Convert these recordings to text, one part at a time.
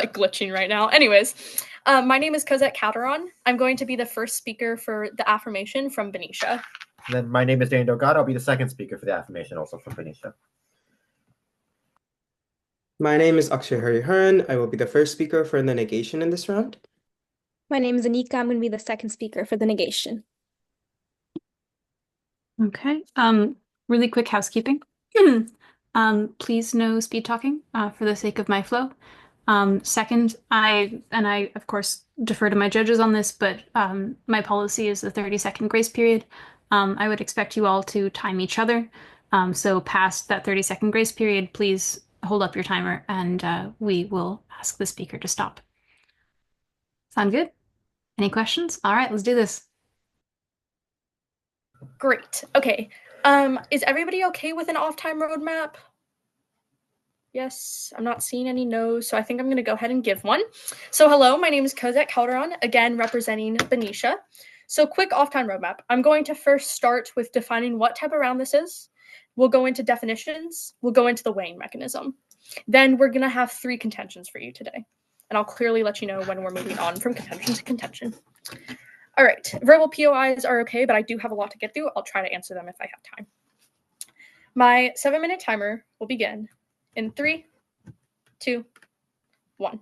like glitching right now. Anyways, my name is Cosette Calderon. I'm going to be the first speaker for the affirmation from Benicia. And then my name is Danny Delgado. I'll be the second speaker for the affirmation, also from Benicia. My name is Akshay Hariharan. I will be the first speaker for the negation in this round. My name is Anika. I'm going to be the second speaker for the negation. Okay. Really quick housekeeping. Please no speed talking for the sake of my flow. Second, I of course defer to my judges on this, but my policy is the 30-second grace period. I would expect you all to time each other. So past that 30-second grace period, please hold up your timer and we will ask the speaker to stop. Sound good? Any questions? All right, let's do this. Great. Okay. Is everybody okay with an off-time roadmap? Yes, I'm not seeing any no's, so I think I'm going to go ahead and give one. So hello, my name is Cosette Calderon, again representing Benicia. So quick off-time roadmap. I'm going to first start with defining what type of round this is. We'll go into definitions. We'll go into the weighing mechanism. Then we're going to have 3 contentions for you today. And I'll clearly let you know when we're moving on from contention to contention. All right, verbal POIs are okay, but I do have a lot to get through. I'll try to answer them if I have time. My 7-minute timer will begin in 3, 2, 1.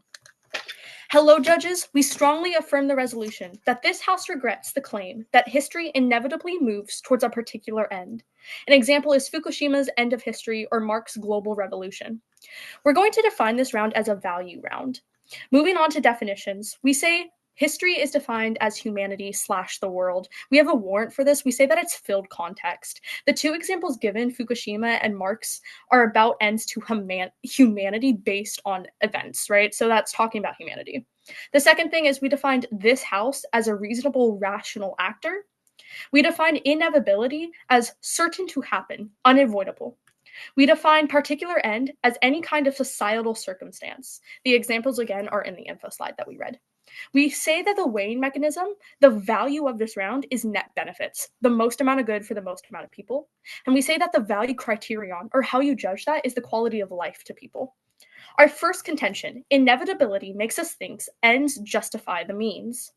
Hello, judges. We strongly affirm the resolution that this House regrets the claim that history inevitably moves towards a particular end. An example is Fukushima's end of history or Marx's global revolution. We're going to define this round as a value round. Moving on to definitions, we say history is defined as humanity / the world. We have a warrant for this. We say that it's filled context. The 2 examples given, Fukushima and Marx, are about ends to humanity based on events, right? So that's talking about humanity. The second thing is we defined this House as a reasonable, rational actor. We define inevitability as certain to happen, unavoidable. We define particular end as any kind of societal circumstance. The examples, again, are in the info slide that we read. We say that the weighing mechanism, the value of this round, is net benefits, the most amount of good for the most amount of people. And we say that the value criterion, or how you judge that, is the quality of life to people. Our first contention, inevitability makes us think ends justify the means.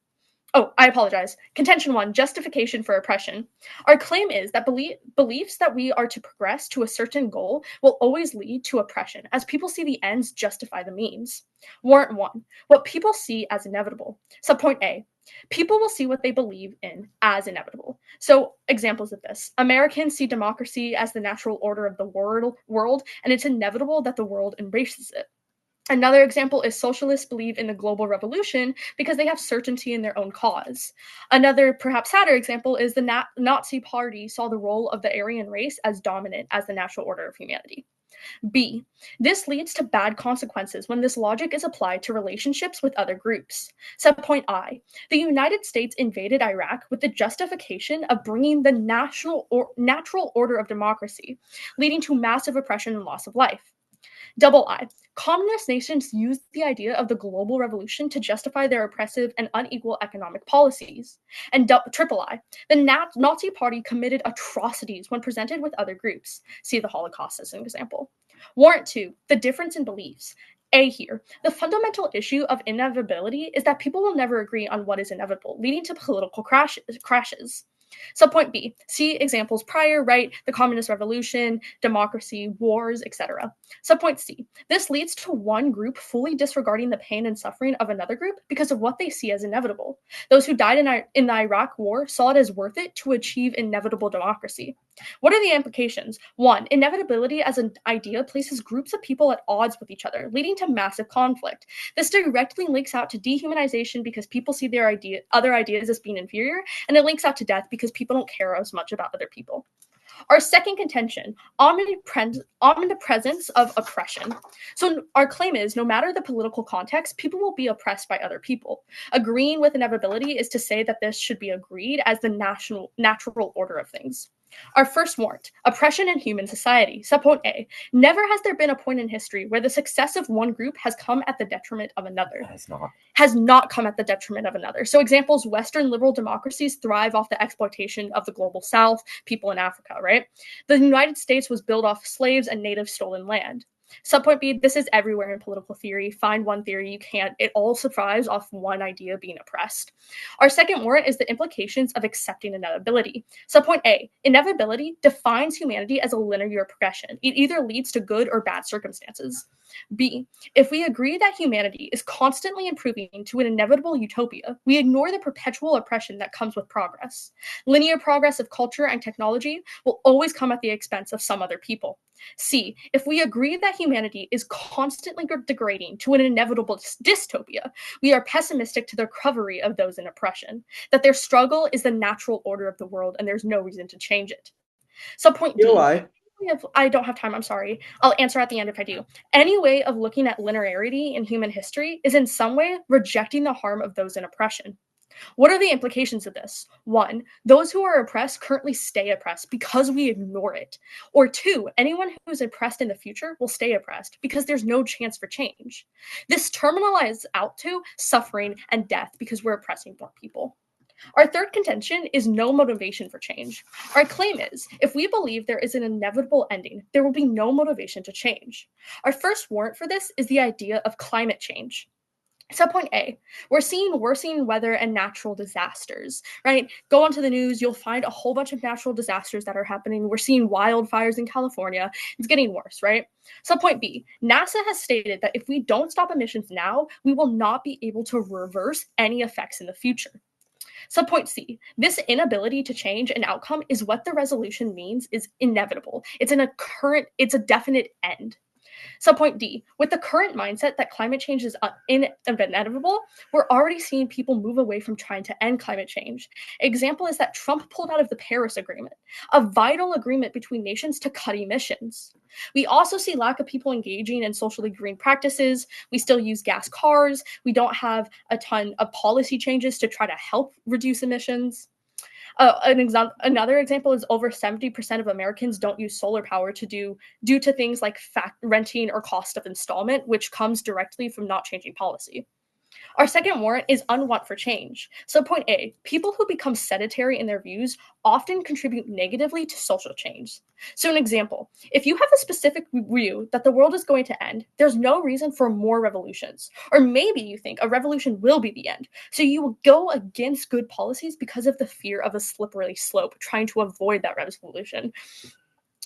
Oh, I apologize. Contention 1, justification for oppression. Our claim is that beliefs that we are to progress to a certain goal will always lead to oppression, as people see the ends justify the means. Warrant 1, what people see as inevitable. Subpoint A, people will see what they believe in as inevitable. So examples of this. Americans see democracy as the natural order of the world, and it's inevitable that the world embraces it. Another example is socialists believe in the global revolution because they have certainty in their own cause. Another, perhaps sadder example is the Nazi Party saw the role of the Aryan race as dominant as the natural order of humanity. B, this leads to bad consequences when this logic is applied to relationships with other groups. Subpoint I, the United States invaded Iraq with the justification of bringing the natural order of democracy, leading to massive oppression and loss of life. Double I, communist nations used the idea of the global revolution to justify their oppressive and unequal economic policies. And triple I, the Nazi Party committed atrocities when presented with other groups. See the Holocaust as an example. Warrant 2, the difference in beliefs. A here, the fundamental issue of inevitability is that people will never agree on what is inevitable, leading to political crashes. Subpoint B, see examples prior, right? The communist revolution, democracy, wars, etc. Subpoint C, this leads to one group fully disregarding the pain and suffering of another group because of what they see as inevitable. Those who died in the Iraq war saw it as worth it to achieve inevitable democracy. What are the implications? 1, inevitability as an idea places groups of people at odds with each other, leading to massive conflict. This directly links out to dehumanization because people see their other ideas as being inferior, and it links out to death because people don't care as much about other people. Our second contention, omnipresence of oppression. So our claim is, no matter the political context, people will be oppressed by other people. Agreeing with inevitability is to say that this should be agreed as the natural order of things. Our first warrant, oppression in human society. Subpoint A, never has there been a point in history where the success of one group has come at the detriment of another. Has not come at the detriment of another. So examples, Western liberal democracies thrive off the exploitation of the global South, people in Africa, right? The United States was built off slaves and native stolen land. Subpoint B, this is everywhere in political theory. Find one theory you can't. It all survives off one idea being oppressed. Our second warrant is the implications of accepting inevitability. Subpoint A, inevitability defines humanity as a linear progression. It either leads to good or bad circumstances. B, if we agree that humanity is constantly improving to an inevitable utopia, we ignore the perpetual oppression that comes with progress. Linear progress of culture and technology will always come at the expense of some other people. C, if we agree that humanity is constantly degrading to an inevitable dystopia, we are pessimistic to the recovery of those in oppression, that their struggle is the natural order of the world and there's no reason to change it. Subpoint You know D, why? I don't have time, I'm sorry. I'll answer at the end if I do. Any way of looking at linearity in human history is in some way rejecting the harm of those in oppression. What are the implications of this? One, those who are oppressed currently stay oppressed because we ignore it. Or two, anyone who is oppressed in the future will stay oppressed because there's no chance for change. This terminalizes out to suffering and death because we're oppressing more people. Our third contention is no motivation for change. Our claim is, if we believe there is an inevitable ending, there will be no motivation to change. Our first warrant for this is the idea of climate change. Subpoint A, we're seeing worsening weather and natural disasters, right? Go onto the news, you'll find a whole bunch of natural disasters that are happening. We're seeing wildfires in California. It's getting worse, right? Subpoint B, NASA has stated that if we don't stop emissions now, we will not be able to reverse any effects in the future. Subpoint C, this inability to change an outcome is what the resolution means is inevitable. It's a definite end. Subpoint D, with the current mindset that climate change is inevitable, we're already seeing people move away from trying to end climate change. Example is that Trump pulled out of the Paris Agreement, a vital agreement between nations to cut emissions. We also see lack of people engaging in socially green practices. We still use gas cars. We don't have a ton of policy changes to try to help reduce emissions. Another example is over 70% of Americans don't use solar power due to things like renting or cost of installment, which comes directly from not changing policy. Our second warrant is unwant for change. So point A, people who become sedentary in their views often contribute negatively to social change. So an example, if you have a specific view that the world is going to end, there's no reason for more revolutions. Or maybe you think a revolution will be the end. So you will go against good policies because of the fear of a slippery slope, trying to avoid that revolution.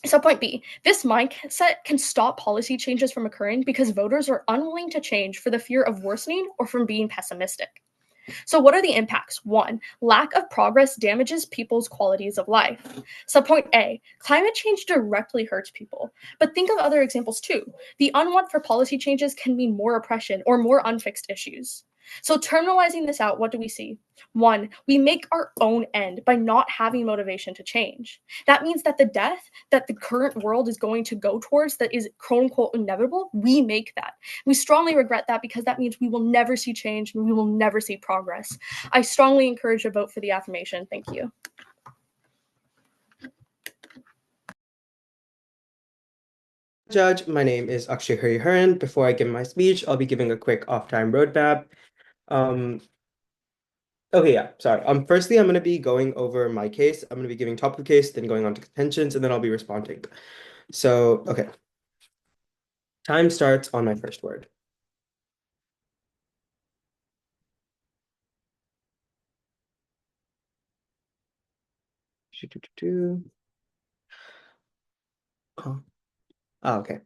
Subpoint B, this mindset can stop policy changes from occurring because voters are unwilling to change for the fear of worsening or from being pessimistic. So what are the impacts? One, lack of progress damages people's qualities of life. Subpoint A, climate change directly hurts people. But think of other examples too. The unwant for policy changes can mean more oppression or more unfixed issues. So terminalizing this out, what do we see? One, we make our own end by not having motivation to change. That means that the death that the current world is going to go towards that is quote unquote inevitable, we make that. We strongly regret that because that means we will never see change and we will never see progress. I strongly encourage a vote for the affirmation. Thank you. Judge, my name is Akshay Hariharan. Before I give my speech, I'll be giving a quick off-time roadmap. Okay, yeah, sorry. Firstly, I'm going to be going over my case. I'm going to be giving top of the case, then going on to contentions, and then I'll be responding. So, okay. Time starts on my first word. Okay.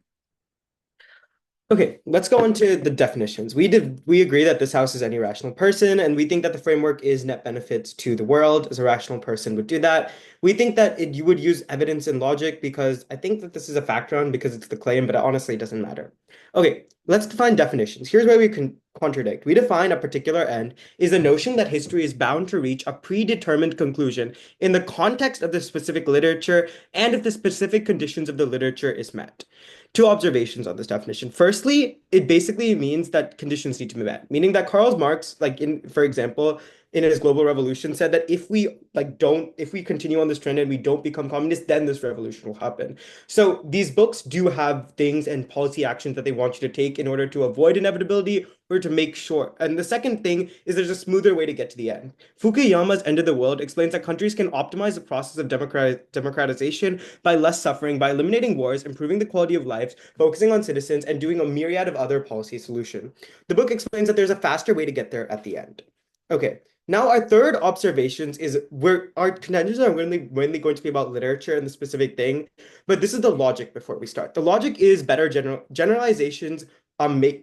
Okay, let's go into the definitions. We agree that this house is any rational person, and we think that the framework is net benefits to the world, as a rational person would do that. We think that you would use evidence and logic because I think that this is a fact round because it's the claim, but honestly, it doesn't matter. Okay, let's define definitions. Here's where we can contradict. We define a particular end is the notion that history is bound to reach a predetermined conclusion in the context of the specific literature and if the specific conditions of the literature is met. Two observations on this definition. Firstly, it basically means that conditions need to be met, meaning that Karl Marx, for example, in his Global Revolution said that if we continue on this trend and we don't become communist, then this revolution will happen. So these books do have things and policy actions that they want you to take in order to avoid inevitability or to make sure. And the second thing is there's a smoother way to get to the end. Fukuyama's End of the World explains that countries can optimize the process of democratization by less suffering, by eliminating wars, improving the quality of life, focusing on citizens, and doing a myriad of other policy solutions. The book explains that there's a faster way to get there at the end. Okay. Now, our third observations is our contentions are mainly going to be about literature and the specific thing, but this is the logic before we start. The logic is better generalizations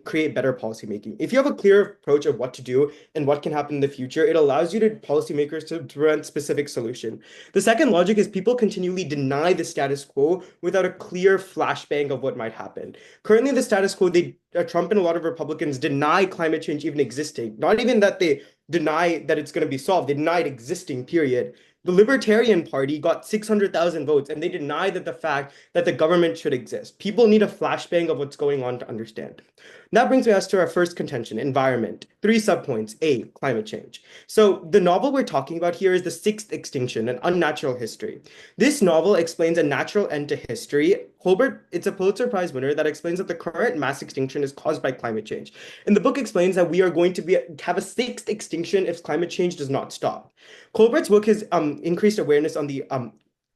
create better policymaking. If you have a clear approach of what to do and what can happen in the future, it allows you to policymakers to run specific solution. The second logic is people continually deny the status quo without a clear flashbang of what might happen. Currently, the status quo, Trump and a lot of Republicans deny climate change even existing. Not even that they deny that it's going to be solved. They deny it existing, period. The Libertarian Party got 600,000 votes, and they deny that the fact that the government should exist. People need a flashbang of what's going on to understand. That brings us to our first contention, environment. 3 subpoints. A, climate change. So the novel we're talking about here is The Sixth Extinction, An Unnatural History. This novel explains a natural end to history. It's a Pulitzer Prize winner that explains that the current mass extinction is caused by climate change. And the book explains that we are going to have a sixth extinction if climate change does not stop. Colbert's book has increased awareness on the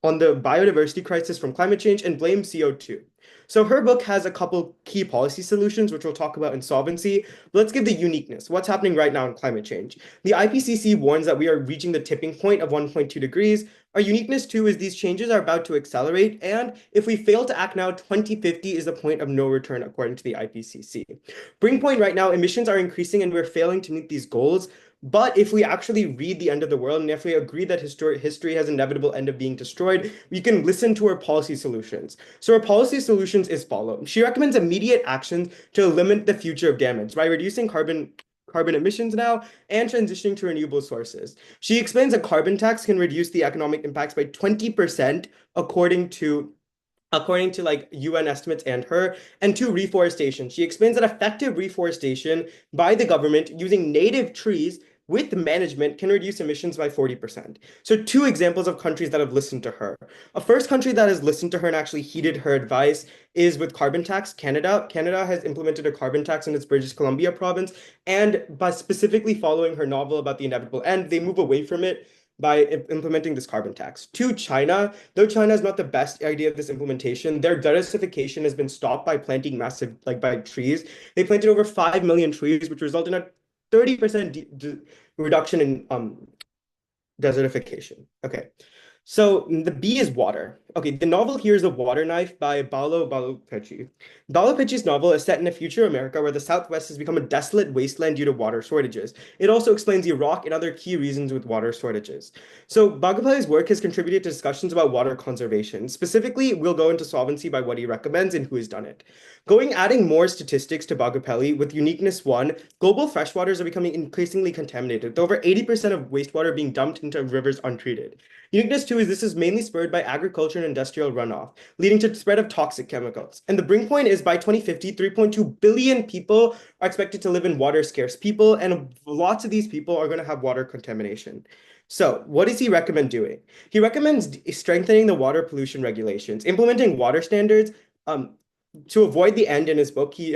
biodiversity crisis from climate change and blames CO2. So her book has a couple key policy solutions, which we'll talk about in solvency. But let's give the uniqueness. What's happening right now in climate change? The IPCC warns that we are reaching the tipping point of 1.2 degrees. Our uniqueness, too, is these changes are about to accelerate. And if we fail to act now, 2050 is the point of no return, according to the IPCC. Bring point right now, emissions are increasing and we're failing to meet these goals. But if we actually read The End of the World, and if we agree that history has an inevitable end of being destroyed, we can listen to her policy solutions. So her policy solutions is followed. She recommends immediate actions to limit the future of damage by reducing carbon emissions now and transitioning to renewable sources. She explains a carbon tax can reduce the economic impacts by 20% according to like UN estimates and her, and 2, reforestation. She explains that effective reforestation by the government using native trees with management can reduce emissions by 40%. So 2 examples of countries that have listened to her. A first country that has listened to her and actually heeded her advice is with carbon tax, Canada. Canada has implemented a carbon tax in its British Columbia province, and by specifically following her novel about the inevitable end, they move away from it by implementing this carbon tax. To China, though China is not the best idea of this implementation, their desertification has been stopped by planting by trees. They planted over 5 million trees, which resulted in a 30% reduction in desertification. Okay. So the B is water. Okay, the novel here is The Water Knife by Paolo Bagliapicci. Bagliapicci's novel is set in a future America where the Southwest has become a desolate wasteland due to water shortages. It also explains Iraq and other key reasons with water shortages. So Bagliapicci's work has contributed to discussions about water conservation. Specifically, we'll go into solvency by what he recommends and who has done it. Adding more statistics to Bagliapicci with uniqueness 1, global freshwaters are becoming increasingly contaminated, with over 80% of wastewater being dumped into rivers untreated. Uniqueness 2 is this is mainly spurred by agriculture and industrial runoff, leading to the spread of toxic chemicals. And the bring point is by 2050, 3.2 billion people are expected to live in water-scarce people, and lots of these people are going to have water contamination. So what does he recommend doing? He recommends strengthening the water pollution regulations, implementing water standards, to avoid the end in his book, he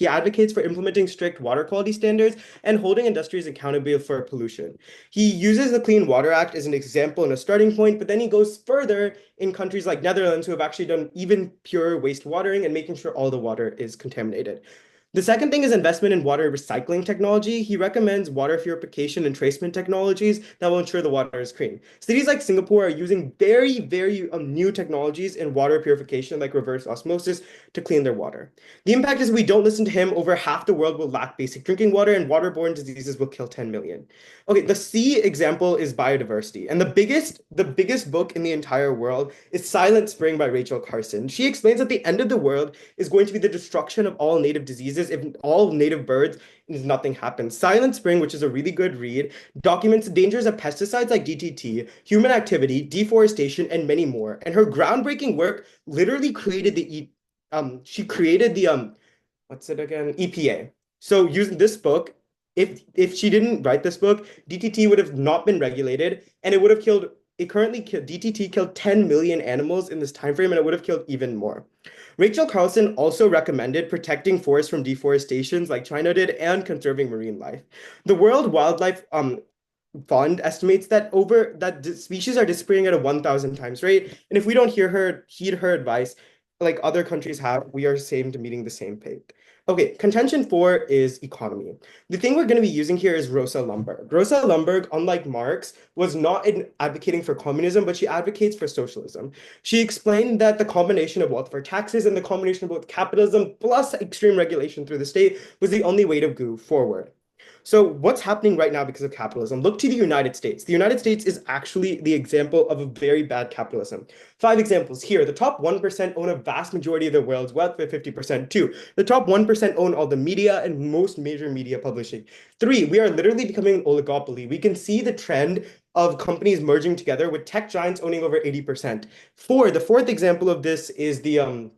advocates for implementing strict water quality standards and holding industries accountable for pollution. He uses the Clean Water Act as an example and a starting point, but then he goes further in countries like Netherlands who have actually done even pure waste watering and making sure all the water is contaminated. The second thing is investment in water recycling technology. He recommends water purification and tracement technologies that will ensure the water is clean. Cities like Singapore are using very, very new technologies in water purification, like reverse osmosis, to clean their water. The impact is we don't listen to him, over half the world will lack basic drinking water, and waterborne diseases will kill 10 million. Okay, the C example is biodiversity. And the biggest book in the entire world is Silent Spring by Rachel Carson. She explains that the end of the world is going to be the destruction of all native diseases if all native birds and nothing happens. Silent Spring, which is a really good read, documents the dangers of pesticides like DDT, human activity, deforestation, and many more. And her groundbreaking work literally created what's it again? EPA. So using this book, if she didn't write this book, DTT would have not been regulated, and DTT killed 10 million animals in this time frame, and it would have killed even more. Rachel Carlson also recommended protecting forests from deforestation like China did and conserving marine life. The World Wildlife Fund estimates that species are disappearing at a 1,000 times rate, and if we don't heed her advice, like other countries have, we are same to meeting the same fate. Okay, contention 4 is economy. The thing we're going to be using here is Rosa Luxemburg. Rosa Luxemburg, unlike Marx, was not advocating for communism, but she advocates for socialism. She explained that the combination of welfare taxes and the combination of both capitalism plus extreme regulation through the state was the only way to go forward. So what's happening right now because of capitalism? Look to the United States. The United States is actually the example of a very bad capitalism. 5 examples here. The top 1% own a vast majority of the world's wealth, with 50% too. The top 1% own all the media and most major media publishing. 3, we are literally becoming an oligopoly. We can see the trend of companies merging together with tech giants owning over 80%. 4, the fourth example of this is the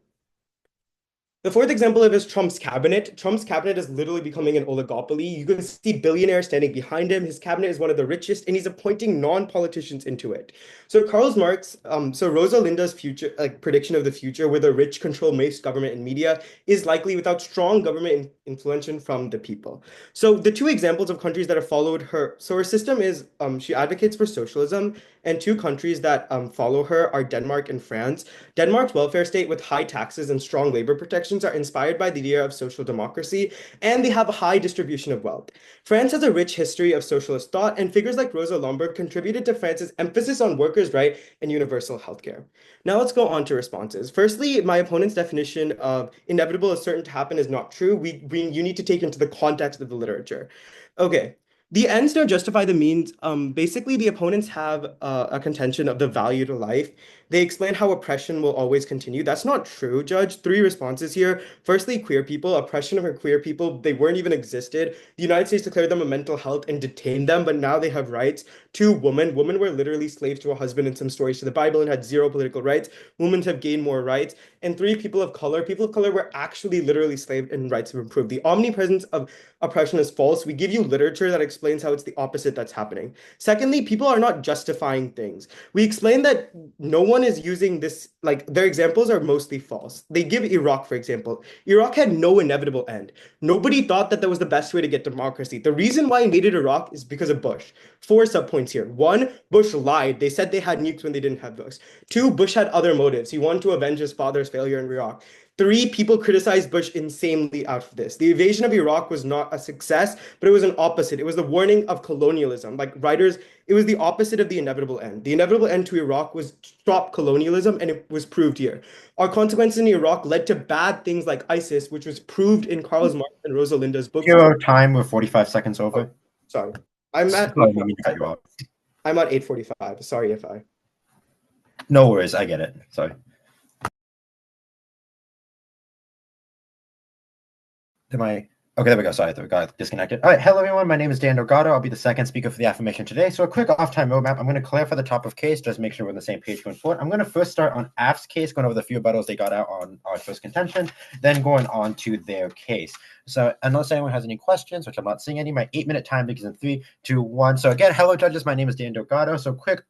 fourth example of is Trump's cabinet. Trump's cabinet is literally becoming an oligopoly. You can see billionaires standing behind him. His cabinet is one of the richest, and he's appointing non-politicians into it. So Rosa Linda's future, prediction of the future, where the rich control most government and media, is likely without strong government influence from the people. So the 2 examples of countries that have followed her. So her system is she advocates for socialism, and 2 countries that follow her are Denmark and France. Denmark's welfare state with high taxes and strong labor protections are inspired by the idea of social democracy, and they have a high distribution of wealth. France has a rich history of socialist thought, and figures like Rosa Luxemburg contributed to France's emphasis on workers' rights and universal healthcare. Now let's go on to responses. Firstly, my opponent's definition of inevitable is certain to happen is not true. You need to take into the context of the literature. Okay. The ends don't justify the means. Basically, the opponents have a contention of the value to life. They explain how oppression will always continue. That's not true, Judge. 3 responses here. Firstly, queer people. Oppression of queer people, they weren't even existed. The United States declared them a mental health and detained them, but now they have rights. 2, women. Women were literally slaves to a husband in some stories to the Bible and had 0 political rights. Women have gained more rights. And 3, people of color. People of color were actually literally enslaved and rights have improved. The omnipresence of oppression is false. We give you literature that explains how it's the opposite that's happening. Secondly, people are not justifying things. We explain that no one is using this, their examples are mostly false. They give Iraq, for example. Iraq had no inevitable end. Nobody thought that was the best way to get democracy. The reason why he invaded Iraq is because of Bush. 4 subpoints here. 1, Bush lied. They said they had nukes when they didn't have those. 2, Bush had other motives. He wanted to avenge his father's failure in Iraq. 3, people criticized Bush insanely out of this. The invasion of Iraq was not a success, but it was an opposite. It was the warning of colonialism. It was the opposite of the inevitable end. The inevitable end to Iraq was stop colonialism, and it was proved here. Our consequences in Iraq led to bad things like ISIS, which was proved in Karl Marx and Rosa Linda's book. Your time, we're 45 seconds over. Oh, sorry. I'm at 8:45. Sorry if I... No worries, I get it. Sorry. Okay, there we go. Sorry, I got disconnected. All right, hello everyone. My name is Dan Delgado. I'll be the second speaker for the affirmation today. So a quick off-time roadmap. I'm going to clarify the top of case, just make sure we're on the same page going forward. I'm going to first start on AF's case, going over the few rebuttals they got out on our first contention, then going on to their case. So unless anyone has any questions, which I'm not seeing any, my 8-minute time begins in 3, 2, 1. So again, hello judges. My name is Dan Delgado. So quick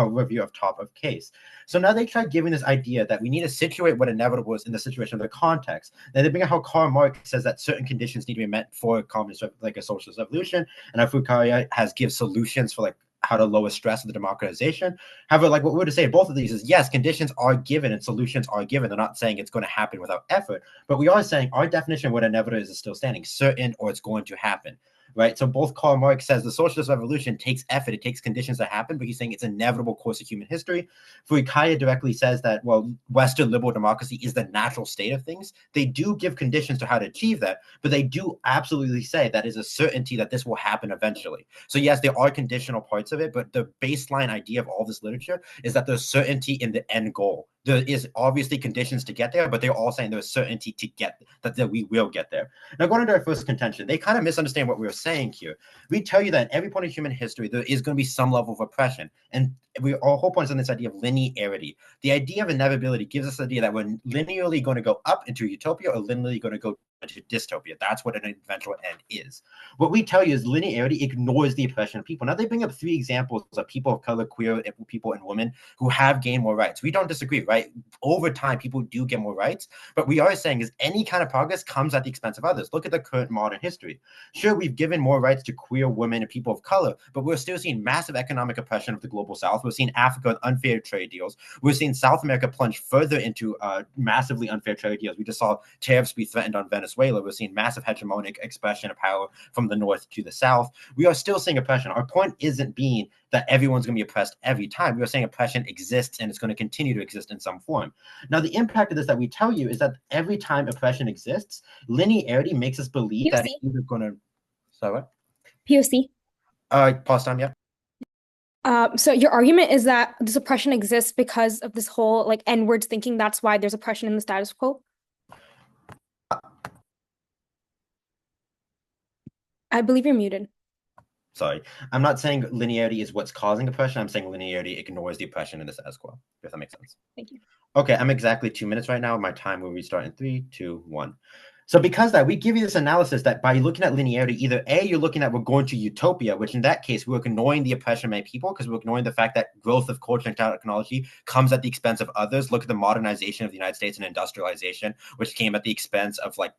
review of top of case. So now they try giving this idea that we need to situate what inevitable is in the situation of the context. Then they bring out how Karl Marx says that certain conditions need to be met for a communist, like a socialist revolution, and how Foucault gives solutions for how to lower stress of the democratization. However, what we were to say both of these is yes, conditions are given and solutions are given. They're not saying it's going to happen without effort, but we are saying our definition of what inevitable is still standing, certain or it's going to happen. Right, so both Karl Marx says the socialist revolution takes effort, it takes conditions to happen, but he's saying it's an inevitable course of human history. Foucault directly says that, well, Western liberal democracy is the natural state of things. They do give conditions to how to achieve that, but they do absolutely say that is a certainty that this will happen eventually. So yes, there are conditional parts of it, but the baseline idea of all this literature is that there's certainty in the end goal. There is obviously conditions to get there, but they're all saying there's certainty to get that we will get there. Now, going into our first contention, they kind of misunderstand what we were saying here. We tell you that at every point in human history, there is going to be some level of oppression. And our whole point is on this idea of linearity. The idea of inevitability gives us the idea that we're linearly going to go up into utopia or linearly going to go to dystopia. That's what an eventual end is. What we tell you is linearity ignores the oppression of people. Now, they bring up 3 examples of people of color, queer people, and women who have gained more rights. We don't disagree, right? Over time, people do get more rights, but we are saying is any kind of progress comes at the expense of others. Look at the current modern history. Sure, we've given more rights to queer women and people of color, but we're still seeing massive economic oppression of the global South. We're seeing Africa with unfair trade deals. We're seeing South America plunge further into massively unfair trade deals. We just saw tariffs be threatened on Venezuela. We're seeing massive hegemonic expression of power from the North to the South. We are still seeing oppression. Our point isn't being that everyone's going to be oppressed every time. We are saying oppression exists and it's going to continue to exist in some form. Now, the impact of this that we tell you is that every time oppression exists, linearity makes us believe that it's either going to... Sorry, what? POC. Pause time, yeah. So your argument is that this oppression exists because of this whole like N-words thinking. That's why there's oppression in the status quo. I believe you're muted. Sorry, I'm not saying linearity is what's causing oppression. I'm saying linearity ignores the oppression in the status quo, if that makes sense. Thank you. Okay, I'm exactly 2 minutes right now. My time will restart in 3, 2, 1. So because that, we give you this analysis that by looking at linearity, either A, you're looking at we're going to utopia, which in that case, we're ignoring the oppression of many people because we're ignoring the fact that growth of culture and technology comes at the expense of others. Look at the modernization of the United States and industrialization, which came at the expense of like,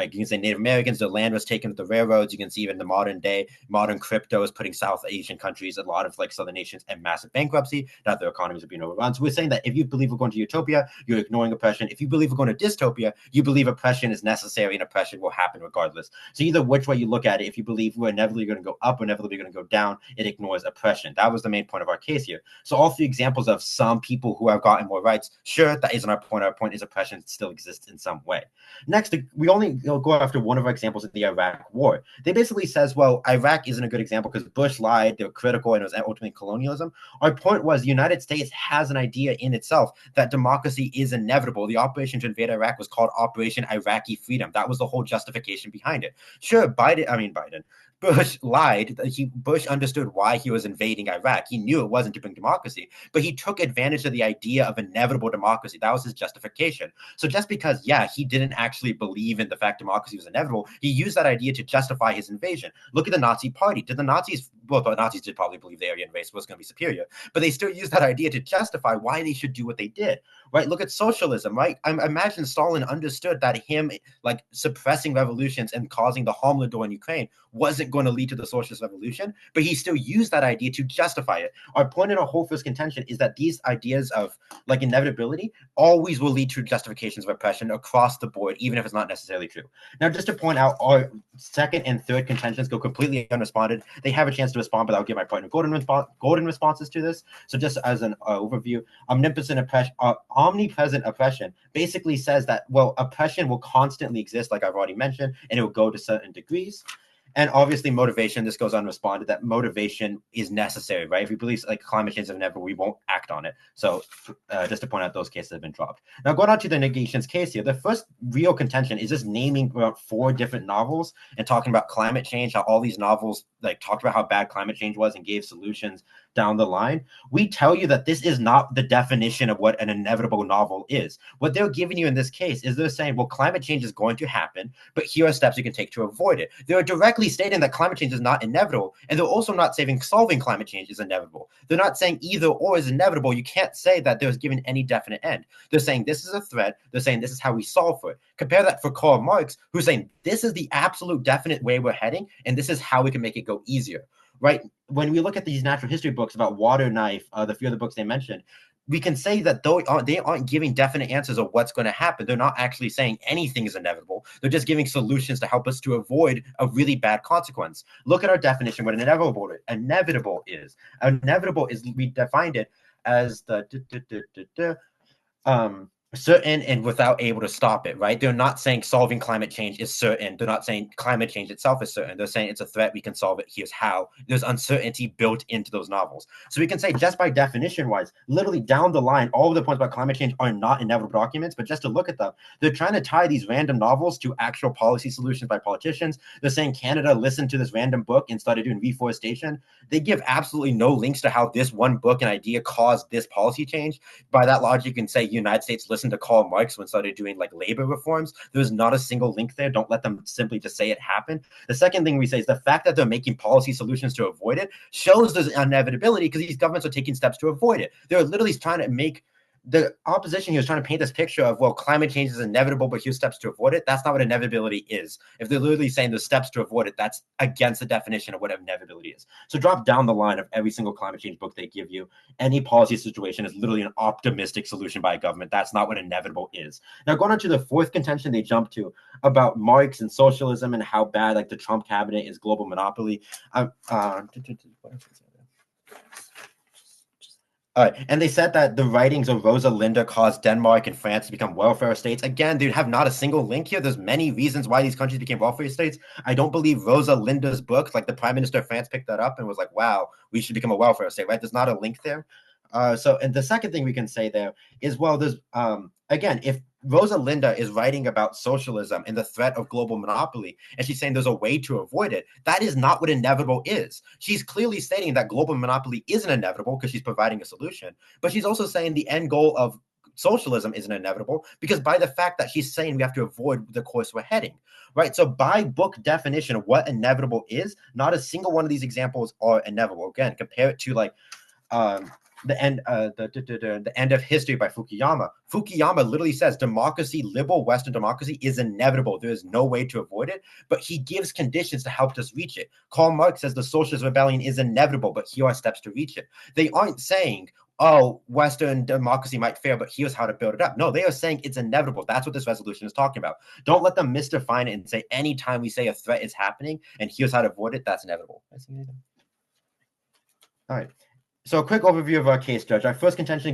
you can say Native Americans, their land was taken with the railroads. You can see even the modern day, modern crypto is putting South Asian countries, a lot of like Southern nations, in massive bankruptcy, that their economies are being overrun. So we're saying that if you believe we're going to utopia, you're ignoring oppression. If you believe we're going to dystopia, you believe oppression is necessary and oppression will happen regardless. So either which way you look at it, if you believe we're inevitably going to go up or inevitably going to go down, it ignores oppression. That was the main point of our case here. So all 3 examples of some people who have gotten more rights, sure, that isn't our point. Our point is oppression still exists in some way. Next, we only go after one of our examples of the Iraq War. They basically says, well, Iraq isn't a good example because Bush lied, they were critical, and it was ultimately colonialism. Our point was the United States has an idea in itself that democracy is inevitable. The operation to invade Iraq was called Operation Iraqi Freedom. That was the whole justification behind it. Sure, Bush lied. Bush understood why he was invading Iraq. He knew it wasn't to bring democracy, but he took advantage of the idea of inevitable democracy. That was his justification. So just because, yeah, he didn't actually believe in the fact democracy was inevitable, he used that idea to justify his invasion. Look at the Nazi Party. Did the Nazis, well, the Nazis did probably believe the Aryan race was going to be superior, but they still used that idea to justify why they should do what they did, right? Look at socialism, right? I imagine Stalin understood that him like suppressing revolutions and causing the Holodomor in Ukraine wasn't going to lead to the socialist revolution, but he still used that idea to justify it. Our point in our whole first contention is that these ideas of like inevitability always will lead to justifications of oppression across the board, even if it's not necessarily true. Now, just to point out, our second and third contentions go completely unresponded. They have a chance to respond, but I'll give my point of golden responses to this. So just as an overview, omnipresent oppression basically says that, well, oppression will constantly exist, like I've already mentioned, and it will go to certain degrees. And obviously motivation, this goes unresponded, that motivation is necessary, right? If we believe like climate change is inevitable, we won't act on it. So just to point out, those cases have been dropped. Now going on to the negations case here, the first real contention is just naming about 4 different novels and talking about climate change, how all these novels like talked about how bad climate change was and gave solutions down the line. We tell you that this is not the definition of what an inevitable novel is. What they're giving you in this case is they're saying, well, climate change is going to happen, but here are steps you can take to avoid it. They're directly stating that climate change is not inevitable, and they're also not saying solving climate change is inevitable. They're not saying either or is inevitable. You can't say that there's given any definite end. They're saying this is a threat. They're saying this is how we solve for it. Compare that for Karl Marx, who's saying this is the absolute definite way we're heading, and this is how we can make it go easier. Right? When we look at these natural history books about water knife, the few other books they mentioned, we can say that though they aren't giving definite answers of what's going to happen. They're not actually saying anything is inevitable. They're just giving solutions to help us to avoid a really bad consequence. Look at our definition, what inevitable is. Inevitable is, we defined it as the certain and without able to stop it, right? They're not saying solving climate change is certain. They're not saying climate change itself is certain. They're saying it's a threat. We can solve it. Here's how. There's uncertainty built into those novels. So we can say just by definition wise, literally down the line, all of the points about climate change are not inevitable documents, but just to look at them, they're trying to tie these random novels to actual policy solutions by politicians. They're saying Canada listened to this random book and started doing reforestation. They give absolutely no links to how this one book and idea caused this policy change. By that logic, you can say United States listened listened to Karl Marx when started doing like labor reforms. There's not a single link there. Don't let them simply just say it happened. The second thing we say is the fact that they're making policy solutions to avoid it shows there's inevitability because these governments are taking steps to avoid it. They're literally trying to make the opposition here is trying to paint this picture of, well, climate change is inevitable, but here's steps to avoid it. That's not what inevitability is. If they're literally saying there's steps to avoid it, that's against the definition of what inevitability is. So drop down the line of every single climate change book they give you. Any policy situation is literally an optimistic solution by a government. That's not what inevitable is. Now, going on to the fourth contention they jump to about Marx and socialism and how bad like the Trump cabinet is global monopoly. All right, and they said that the writings of Rosa Linda caused Denmark and France to become welfare states. Again, they have not a single link here. There's many reasons why these countries became welfare states. I don't believe Rosa Linda's book, like the Prime Minister of France picked that up and was like, wow, we should become a welfare state, right? There's not a link there. And the second thing we can say there is, well, there's, again, if Rosa Linda is writing about socialism and the threat of global monopoly, and she's saying there's a way to avoid it, that is not what inevitable is. She's clearly stating that global monopoly isn't inevitable because she's providing a solution, but she's also saying the end goal of socialism isn't inevitable because by the fact that she's saying we have to avoid the course we're heading, right? So by book definition of what inevitable is, not a single one of these examples are inevitable. Again, compare it to like, the end of history by Fukuyama. Fukuyama literally says democracy, liberal Western democracy, is inevitable. There is no way to avoid it, but he gives conditions to help us reach it. Karl Marx says the socialist rebellion is inevitable, but here are steps to reach it. They aren't saying, oh, Western democracy might fail, but here's how to build it up. No, they are saying it's inevitable. That's what this resolution is talking about. Don't let them misdefine it and say anytime we say a threat is happening and here's how to avoid it, that's inevitable. All right. So a quick overview of our case, Judge. Our first contention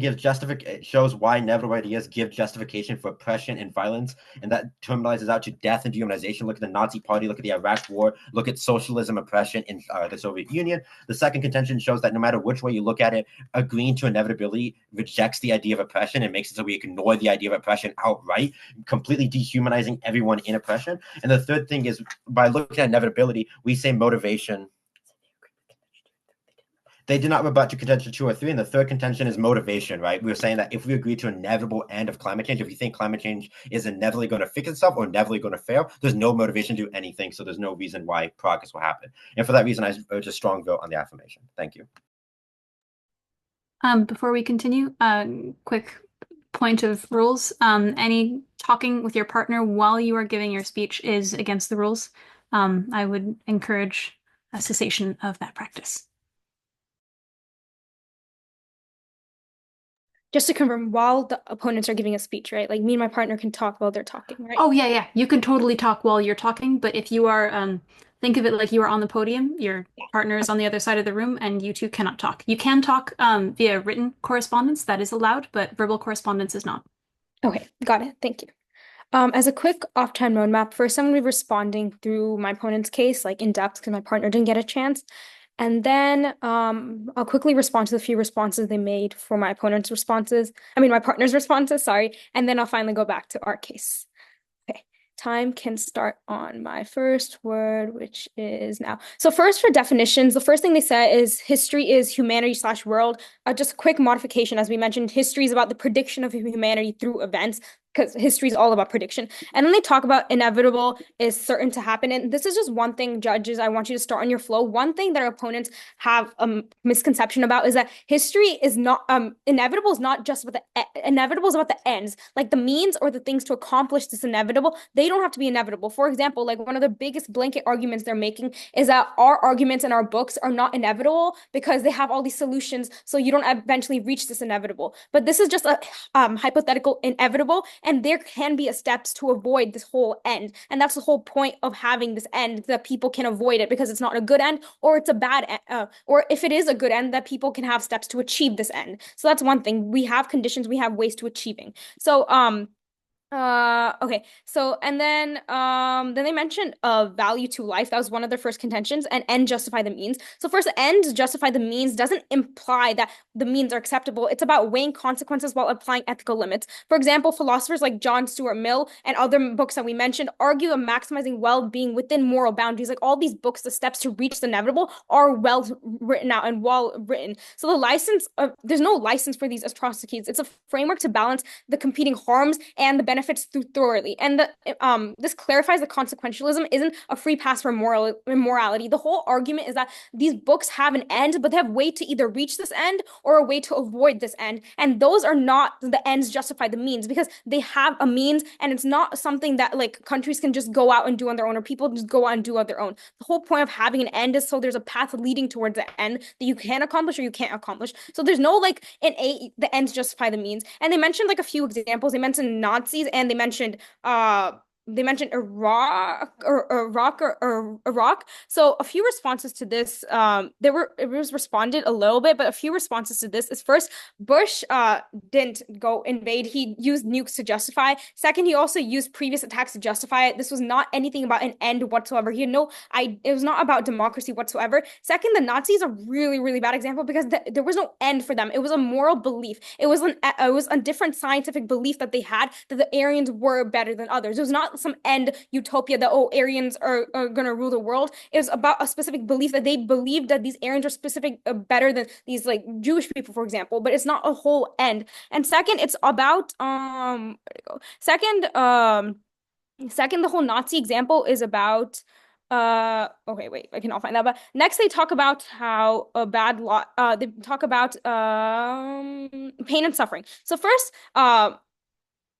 shows why inevitable ideas give justification for oppression and violence, and that terminalizes out to death and dehumanization. Look at the Nazi Party, look at the Iraq War, look at socialism, oppression in the Soviet Union. The second contention shows that no matter which way you look at it, agreeing to inevitability rejects the idea of oppression and makes it so we ignore the idea of oppression outright, completely dehumanizing everyone in oppression. And the third thing is, by looking at inevitability, we say motivation. They did not rebut to contention 2 or 3, and the third contention is motivation, right? We were saying that if we agree to an inevitable end of climate change, if you think climate change is inevitably going to fix itself or inevitably going to fail, there's no motivation to do anything, so there's no reason why progress will happen. And for that reason, I urge a strong vote on the affirmation. Thank you. Before we continue, quick point of rules. Any talking with your partner while you are giving your speech is against the rules. I would encourage a cessation of that practice. Just to confirm, while the opponents are giving a speech, right? Like me and my partner can talk while they're talking, right? Oh, yeah. You can totally talk while you're talking, but if you are, think of it like you are on the podium, your partner is on the other side of the room, and you two cannot talk. You can talk via written correspondence, that is allowed, but verbal correspondence is not. Okay, got it. Thank you. As a quick off-time roadmap, first I'm going to be responding through my opponent's case, like in depth, because my partner didn't get a chance. And then I'll quickly respond to the few responses they made for my opponent's responses. I mean, my partner's responses, sorry. And then I'll finally go back to our case. Okay, time can start on my first word, which is now. So first for definitions, the first thing they said is history is humanity/world. Just a quick modification, as we mentioned, history is about the prediction of humanity through events, because history is all about prediction. And then they talk about inevitable is certain to happen. And this is just one thing, judges, I want you to start on your flow. One thing that our opponents have a misconception about is that history is not, inevitable is not just about inevitable is about the ends, like the means or the things to accomplish this inevitable. They don't have to be inevitable. For example, like one of the biggest blanket arguments they're making is that our arguments in our books are not inevitable because they have all these solutions, so you don't eventually reach this inevitable. But this is just a hypothetical inevitable, and there can be steps to avoid this whole end. And that's the whole point of having this end, that people can avoid it because it's not a good end or it's a bad end, or if it is a good end, that people can have steps to achieve this end. So that's one thing. We have conditions, we have ways to achieving. So Okay. So and then they mentioned value to life. That was one of their first contentions, and end justify the means. So first, end justify the means doesn't imply that the means are acceptable. It's about weighing consequences while applying ethical limits. For example, philosophers like John Stuart Mill and other books that we mentioned argue of maximizing well-being within moral boundaries. Like all these books, the steps to reach the inevitable are well written out and well written. So there's no license for these atrocities. It's a framework to balance the competing harms and the benefits through thoroughly. And this clarifies the consequentialism isn't a free pass for morality. The whole argument is that these books have an end, but they have a way to either reach this end or a way to avoid this end. And those are not the ends justify the means because they have a means and it's not something that like countries can just go out and do on their own or people just go out and do on their own. The whole point of having an end is so there's a path leading towards the end that you can accomplish or you can't accomplish. So there's no like the ends justify the means. And they mentioned like a few examples. They mentioned Nazis and they mentioned Iraq. So a few responses to this, it was responded a little bit, but a few responses to this is first, Bush didn't go invade. He used nukes to justify. Second, he also used previous attacks to justify it. This was not anything about an end whatsoever. It was not about democracy whatsoever. Second, the Nazis are really, really bad example because there was no end for them. It was a moral belief. It was a different scientific belief that they had that the Aryans were better than others. It was not some end utopia that, oh, Aryans are going to rule the world. It was about a specific belief that they believed that these Aryans are better than these like Jewish people, for example, but it's not a whole end. And second, it's about, where'd it go? Second, the whole Nazi example is about okay, wait, I cannot find that. But next they talk about how a bad lot they talk about pain and suffering. So first,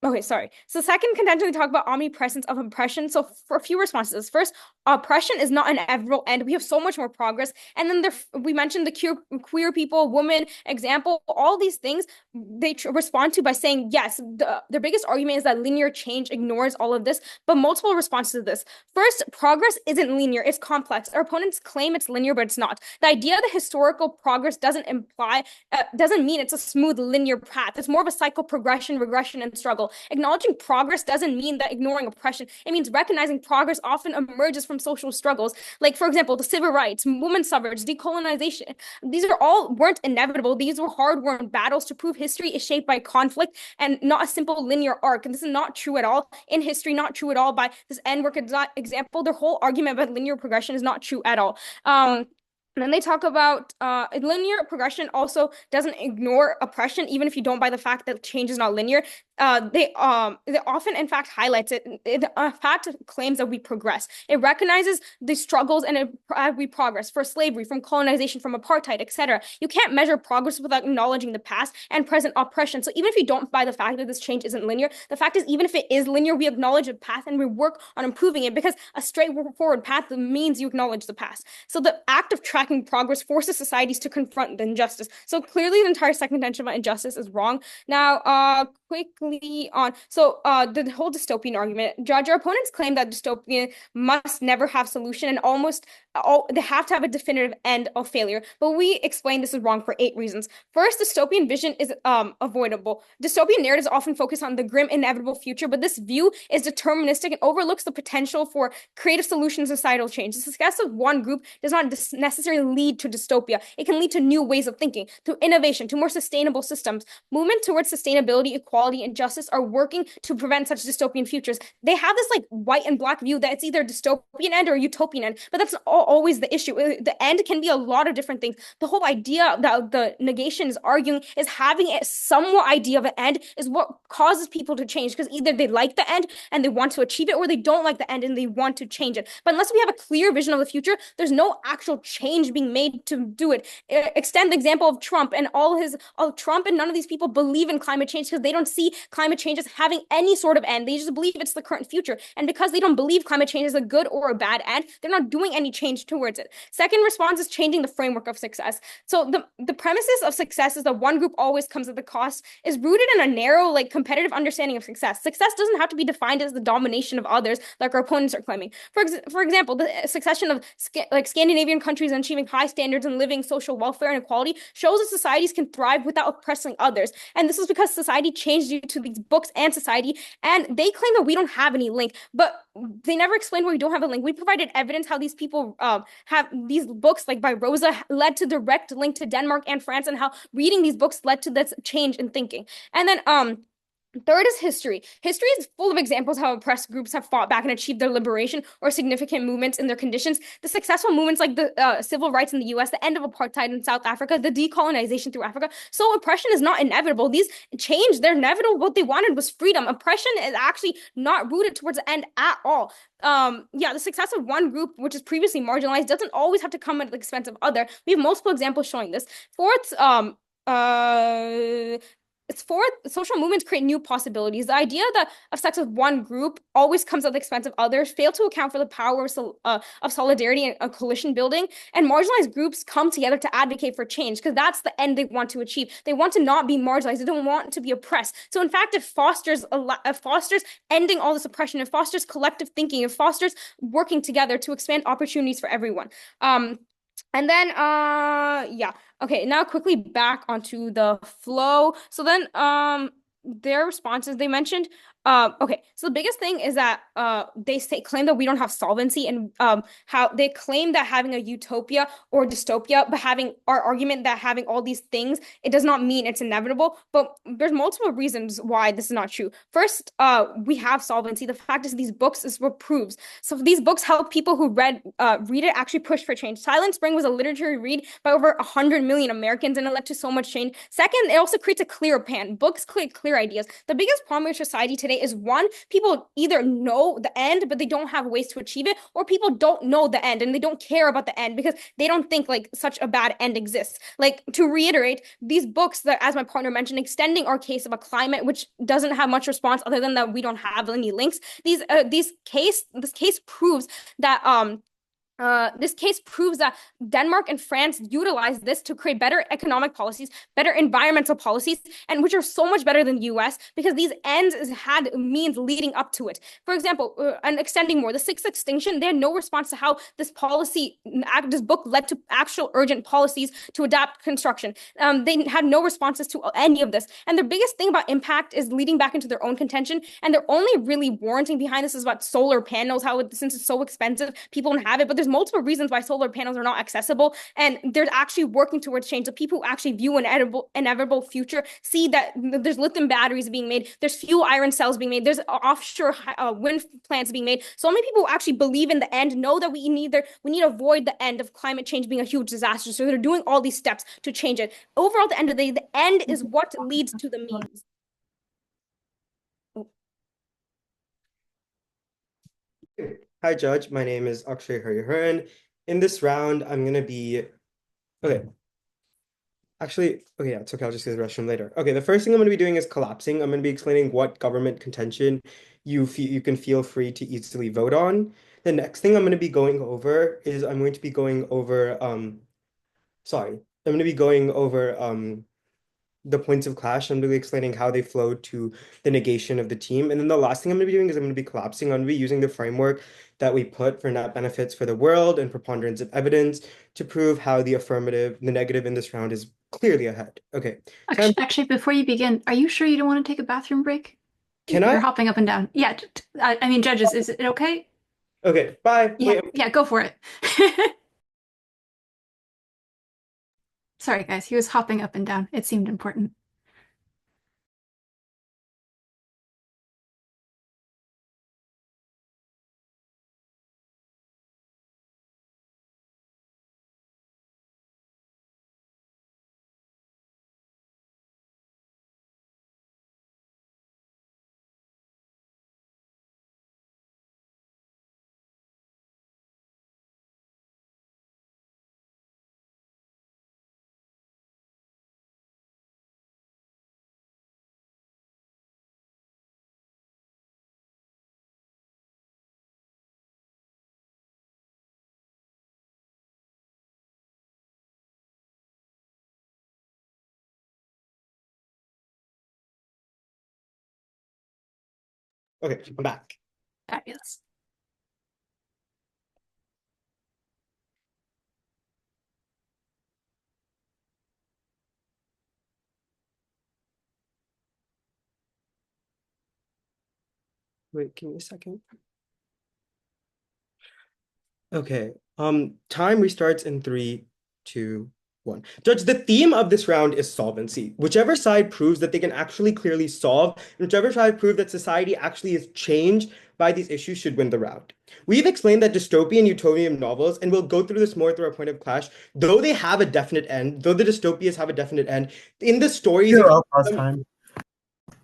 okay, sorry. So second contention, they talk about omnipresence of oppression. So for a few responses. First, oppression is not an inevitable end. We have so much more progress. And then we mentioned the queer people, women example, all these things they respond to by saying, yes, their biggest argument is that linear change ignores all of this, but multiple responses to this. First, progress isn't linear, it's complex. Our opponents claim it's linear, but it's not. The idea that historical progress doesn't mean it's a smooth linear path. It's more of a cycle, progression, regression, and struggle. Acknowledging progress doesn't mean that ignoring oppression. It means recognizing progress often emerges from social struggles. Like, for example, the civil rights, women's suffrage, decolonization. These weren't inevitable. These were hard-won battles to prove history is shaped by conflict and not a simple linear arc. And this is not true at all in history, not true at all by this end-work example. Their whole argument about linear progression is not true at all. And then they talk about linear progression also doesn't ignore oppression, even if you don't buy the fact that change is not linear. They often, in fact, highlights it. In fact, claims that we progress. It recognizes the struggles and we progress for slavery, from colonization, from apartheid, etc. You can't measure progress without acknowledging the past and present oppression. So even if you don't buy the fact that this change isn't linear, the fact is, even if it is linear, we acknowledge the path and we work on improving it because a straightforward path means you acknowledge the past. So the act of tracking progress forces societies to confront the injustice. So clearly, the entire second tension about injustice is wrong. Now, quickly on. So the whole dystopian argument. Your opponents claim that dystopian must never have solution and almost they have to have a definitive end of failure. But we explain this is wrong for 8 reasons. First, dystopian vision is avoidable. Dystopian narratives often focus on the grim, inevitable future, but this view is deterministic and overlooks the potential for creative solutions and societal change. The success of one group does not necessarily lead to dystopia. It can lead to new ways of thinking, to innovation, to more sustainable systems. Movement towards sustainability, equality, and justice are working to prevent such dystopian futures. They have this like white and black view that it's either dystopian end or utopian end, but that's always the issue. The end can be a lot of different things. The whole idea that the negation is arguing is having a somewhat idea of an end is what causes people to change, because either they like the end and they want to achieve it, or they don't like the end and they want to change it. But unless we have a clear vision of the future, there's no actual change being made to do it. Extend the example of Trump and Trump and none of these people believe in climate change because they don't see climate change as having any sort of end. They just believe it's the current future. And because they don't believe climate change is a good or a bad end, they're not doing any change towards it. Second response is changing the framework of success. So the premises of success is that one group always comes at the cost is rooted in a narrow, like competitive understanding of success. Success doesn't have to be defined as the domination of others, like our opponents are claiming. For example, the succession of Scandinavian countries and achieving high standards in living, social welfare, and equality shows that societies can thrive without oppressing others. And this is because society changed due to to these books and society, and they claim that we don't have any link, but they never explained why we don't have a link. We provided evidence how these people have these books like by Rosa led to direct link to Denmark and France, and how reading these books led to this change in thinking. And then third is history. History is full of examples how oppressed groups have fought back and achieved their liberation or significant movements in their conditions. The successful movements like the civil rights in the US, the end of apartheid in South Africa, the decolonization through Africa. So oppression is not inevitable. These change, they're inevitable. What they wanted was freedom. Oppression is actually not rooted towards the end at all. Yeah, the success of one group, which is previously marginalized, doesn't always have to come at the expense of other. We have multiple examples showing this. Fourth, it's fourth, social movements create new possibilities. The idea that of sex with one group always comes at the expense of others fail to account for the power of solidarity and coalition building. And marginalized groups come together to advocate for change because that's the end they want to achieve. They want to not be marginalized. They don't want to be oppressed. So in fact, it fosters ending all this oppression. It fosters collective thinking. It fosters working together to expand opportunities for everyone. And then yeah. Okay, now quickly back onto the flow. So then their responses they mentioned okay, so the biggest thing is that they claim that we don't have solvency, and how they claim that having a utopia or dystopia, but having our argument that having all these things, it does not mean it's inevitable. But there's multiple reasons why this is not true. First, we have solvency. The fact is these books is what proves. So these books help people who read it actually push for change. Silent Spring was a literary read by over 100 million Americans, and it led to so much change. Second, it also creates a clearer pan. Books create clear ideas. The biggest problem in society today is one, people either know the end, but they don't have ways to achieve it, or people don't know the end and they don't care about the end because they don't think like such a bad end exists. Like, to reiterate, these books that, as my partner mentioned, extending our case of a climate which doesn't have much response other than that we don't have any links. This case proves that this case proves that Denmark and France utilized this to create better economic policies, better environmental policies, and which are so much better than the US because these ends had means leading up to it. For example, and extending more, the sixth extinction, they had no response to how this book led to actual urgent policies to adapt construction. They had no responses to any of this. And their biggest thing about impact is leading back into their own contention. And their only really warranting behind this is about solar panels, since it's so expensive, people don't have it. But there's multiple reasons why solar panels are not accessible, and they're actually working towards change. So people who actually view an inevitable future see that there's lithium batteries being made, there's fuel iron cells being made, there's offshore wind plants being made. So many people who actually believe in the end know that we need to avoid the end of climate change being a huge disaster. So they're doing all these steps to change it. Overall, at the end of the day, the end is what leads to the means. Hi, Judge. My name is Akshay Hariharan. In this round, I'm going to be... Okay. Actually, okay, yeah, it's okay. I'll just use the restroom later. Okay, the first thing I'm going to be doing is collapsing. I'm going to be explaining what government contention you can feel free to easily vote on. The next thing I'm going to be going over is I'm going to be going over the points of clash. I'm really explaining how they flow to the negation of the team. And then the last thing I'm going to be doing is I'm going to be collapsing. I'm going to be using the framework that we put for net benefits for the world and preponderance of evidence to prove how the negative in this round is clearly ahead. Okay. Actually, before you begin, are you sure you don't want to take a bathroom break? Can You're I? hopping up and down. Yeah, I mean, judges, is it okay? Okay, bye. Yeah, Wait. yeah, go for it. Sorry, guys, he was hopping up and down. It seemed important. Okay, I'm back. Fabulous. Wait, give me a second. Okay. Time restarts in 3, 2, 1. Judge, the theme of this round is solvency. Whichever side proves that they can actually clearly solve, and whichever side proves that society actually is changed by these issues should win the round. We've explained that dystopian utopian novels, and we'll go through this more through our point of clash, though they have a definite end, though the dystopias have a definite end, in the stories. Zero pause time.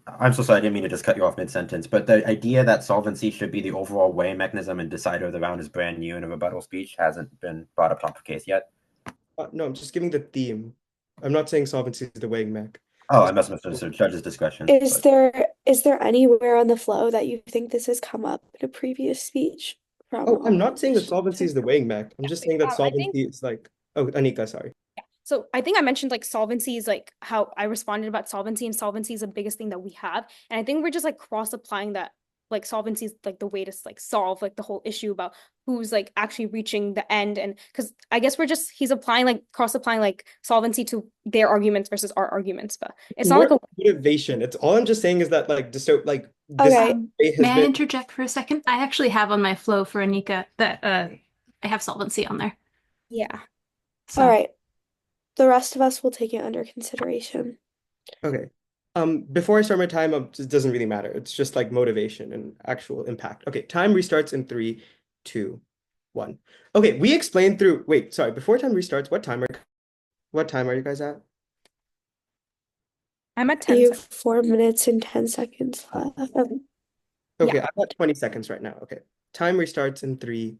I'm so sorry, I didn't mean to just cut you off mid-sentence, but the idea that solvency should be the overall weighing mechanism and decider of the round is brand new in a rebuttal speech hasn't been brought up top of case yet. No, I'm just giving the theme. I'm not saying solvency is the weighing mech. Oh, I must have misunderstood. Judge's discretion. Is there anywhere on the flow that you think this has come up in a previous speech from? Oh, I'm not saying that solvency is the weighing mech. I'm just saying that I think- solvency is like, oh, Anika, sorry. So I think I mentioned like solvency is like how I responded about solvency, and solvency is the biggest thing that we have. And I think we're just like cross applying that, like solvency is like the way to like solve like the whole issue about who's like actually reaching the end. And because I guess he's applying like cross applying like solvency to their arguments versus our arguments, but it's not like a motivation. It's all I'm just saying is that like this Okay. debate has May I been. interject for a second? I actually have on my flow for Anika that I have solvency on there. yeah. So All right. The rest of us will take it under consideration. Okay. Before I start my time, it doesn't really matter. It's just like motivation and actual impact. Okay, time restarts in 3, 2, 1. Okay, we explained through. Wait, sorry. Before time restarts, what time are you guys at? I'm at 10 You seconds. have 4 minutes and 10 seconds left. Okay, I'm at 20 seconds right now. Okay, time restarts in 3,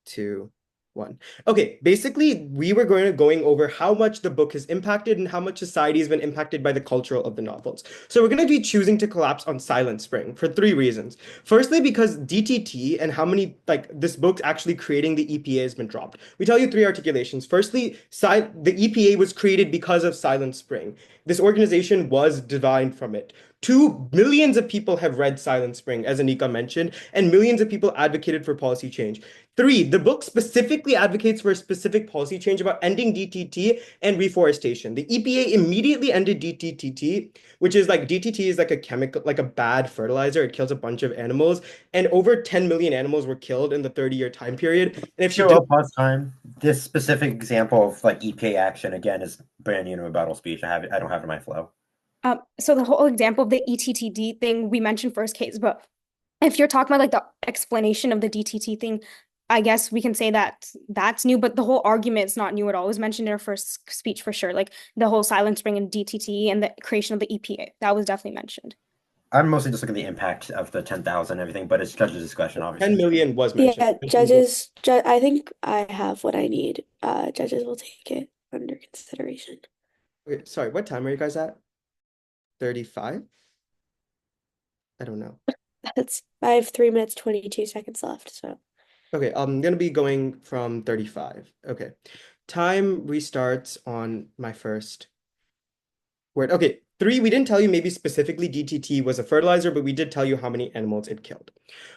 2, 1. Okay, basically, we were going over how much the book has impacted and how much society has been impacted by the culture of the novels. So we're going to be choosing to collapse on Silent Spring for 3 reasons. Firstly, because DTT and how many, like, this book's actually creating the EPA has been dropped. We tell you 3 articulations. Firstly, the EPA was created because of Silent Spring. This organization was divined from it. 2 millions of people have read Silent Spring, as Anika mentioned, and millions of people advocated for policy change. 3, the book specifically advocates for a specific policy change about ending DTT and reforestation. The EPA immediately ended DTT, which is like DTT is like a chemical, like a bad fertilizer. It kills a bunch of animals, and over 10 million animals were killed in the 30-year time period. And if you Zero pause time. This specific example of like EPA action again is brand new in a rebuttal speech. I don't have it in my flow. So the whole example of the ETTD thing we mentioned first case, but if you're talking about like the explanation of the DTT thing, I guess we can say that that's new, but the whole argument is not new at all. It was mentioned in our first speech for sure, like the whole Silent Spring and DTT and the creation of the EPA. That was definitely mentioned. I'm mostly just looking at the impact of the 10,000 and everything, but it's judge's discretion, obviously. 10 million was mentioned. Yeah, I think I have what I need. Judges will take it under consideration. Wait, sorry, what time are you guys at? 35? I don't know. I have 3 minutes, 22 seconds left, so. Okay, I'm gonna be going from 35. Okay. Time restarts on my first word. Okay, 3, we didn't tell you maybe specifically DTT was a fertilizer, but we did tell you how many animals it killed.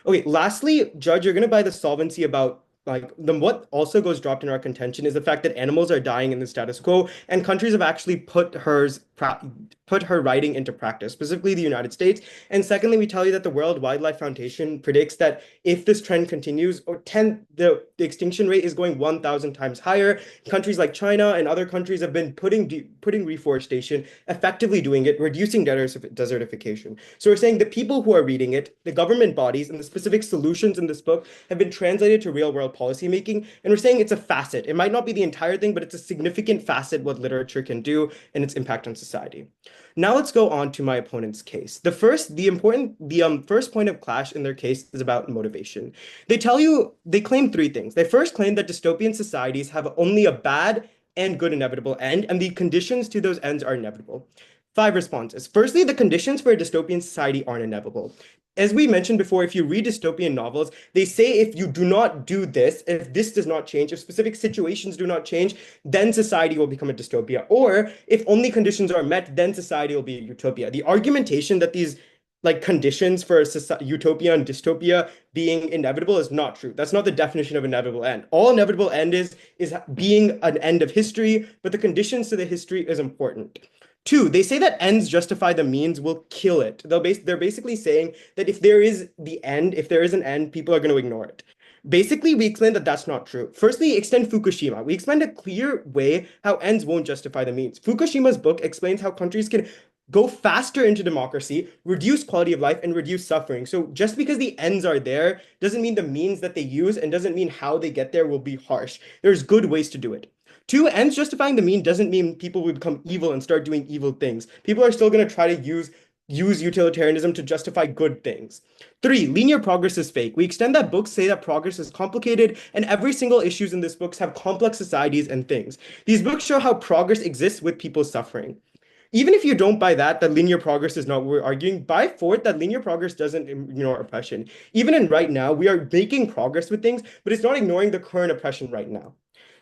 Okay, lastly, Judge, you're gonna buy the solvency about like what also goes dropped in our contention is the fact that animals are dying in the status quo, and countries have actually put her writing into practice, specifically the United States. And secondly, we tell you that the World Wildlife Foundation predicts that if this trend continues, the extinction rate is going 1,000 times higher. Countries like China and other countries have been putting reforestation, effectively doing it, reducing desertification. So we're saying the people who are reading it, the government bodies, and the specific solutions in this book have been translated to real-world policymaking, and we're saying it's a facet. It might not be the entire thing, but it's a significant facet what literature can do and its impact on society. Now let's go on to my opponent's case. The first point of clash in their case is about motivation. They claim 3 things. They first claim that dystopian societies have only a bad and good inevitable end, and the conditions to those ends are inevitable. 5 responses. Firstly, the conditions for a dystopian society aren't inevitable. As we mentioned before, if you read dystopian novels, they say if you do not do this, if this does not change, if specific situations do not change, then society will become a dystopia. Or if only conditions are met, then society will be a utopia. The argumentation that these like conditions for utopia and dystopia being inevitable is not true. That's not the definition of inevitable end. All inevitable end is being an end of history, but the conditions to the history is important. Two, they say that ends justify the means will kill it. They're basically saying that if there is an end, people are going to ignore it. Basically, we explained that that's not true. Firstly, extend Fukushima. We explained a clear way how ends won't justify the means. Fukushima's book explains how countries can go faster into democracy, reduce quality of life, and reduce suffering. So just because the ends are there doesn't mean the means that they use and doesn't mean how they get there will be harsh. There's good ways to do it. Two, ends justifying the mean doesn't mean people will become evil and start doing evil things. People are still going to try to use utilitarianism to justify good things. Three, linear progress is fake. We extend that books say that progress is complicated, and every single issues in these books have complex societies and things. These books show how progress exists with people suffering. Even if you don't buy that linear progress is not what we're arguing, buy fourth that linear progress doesn't ignore oppression. Even in right now, we are making progress with things, but it's not ignoring the current oppression right now.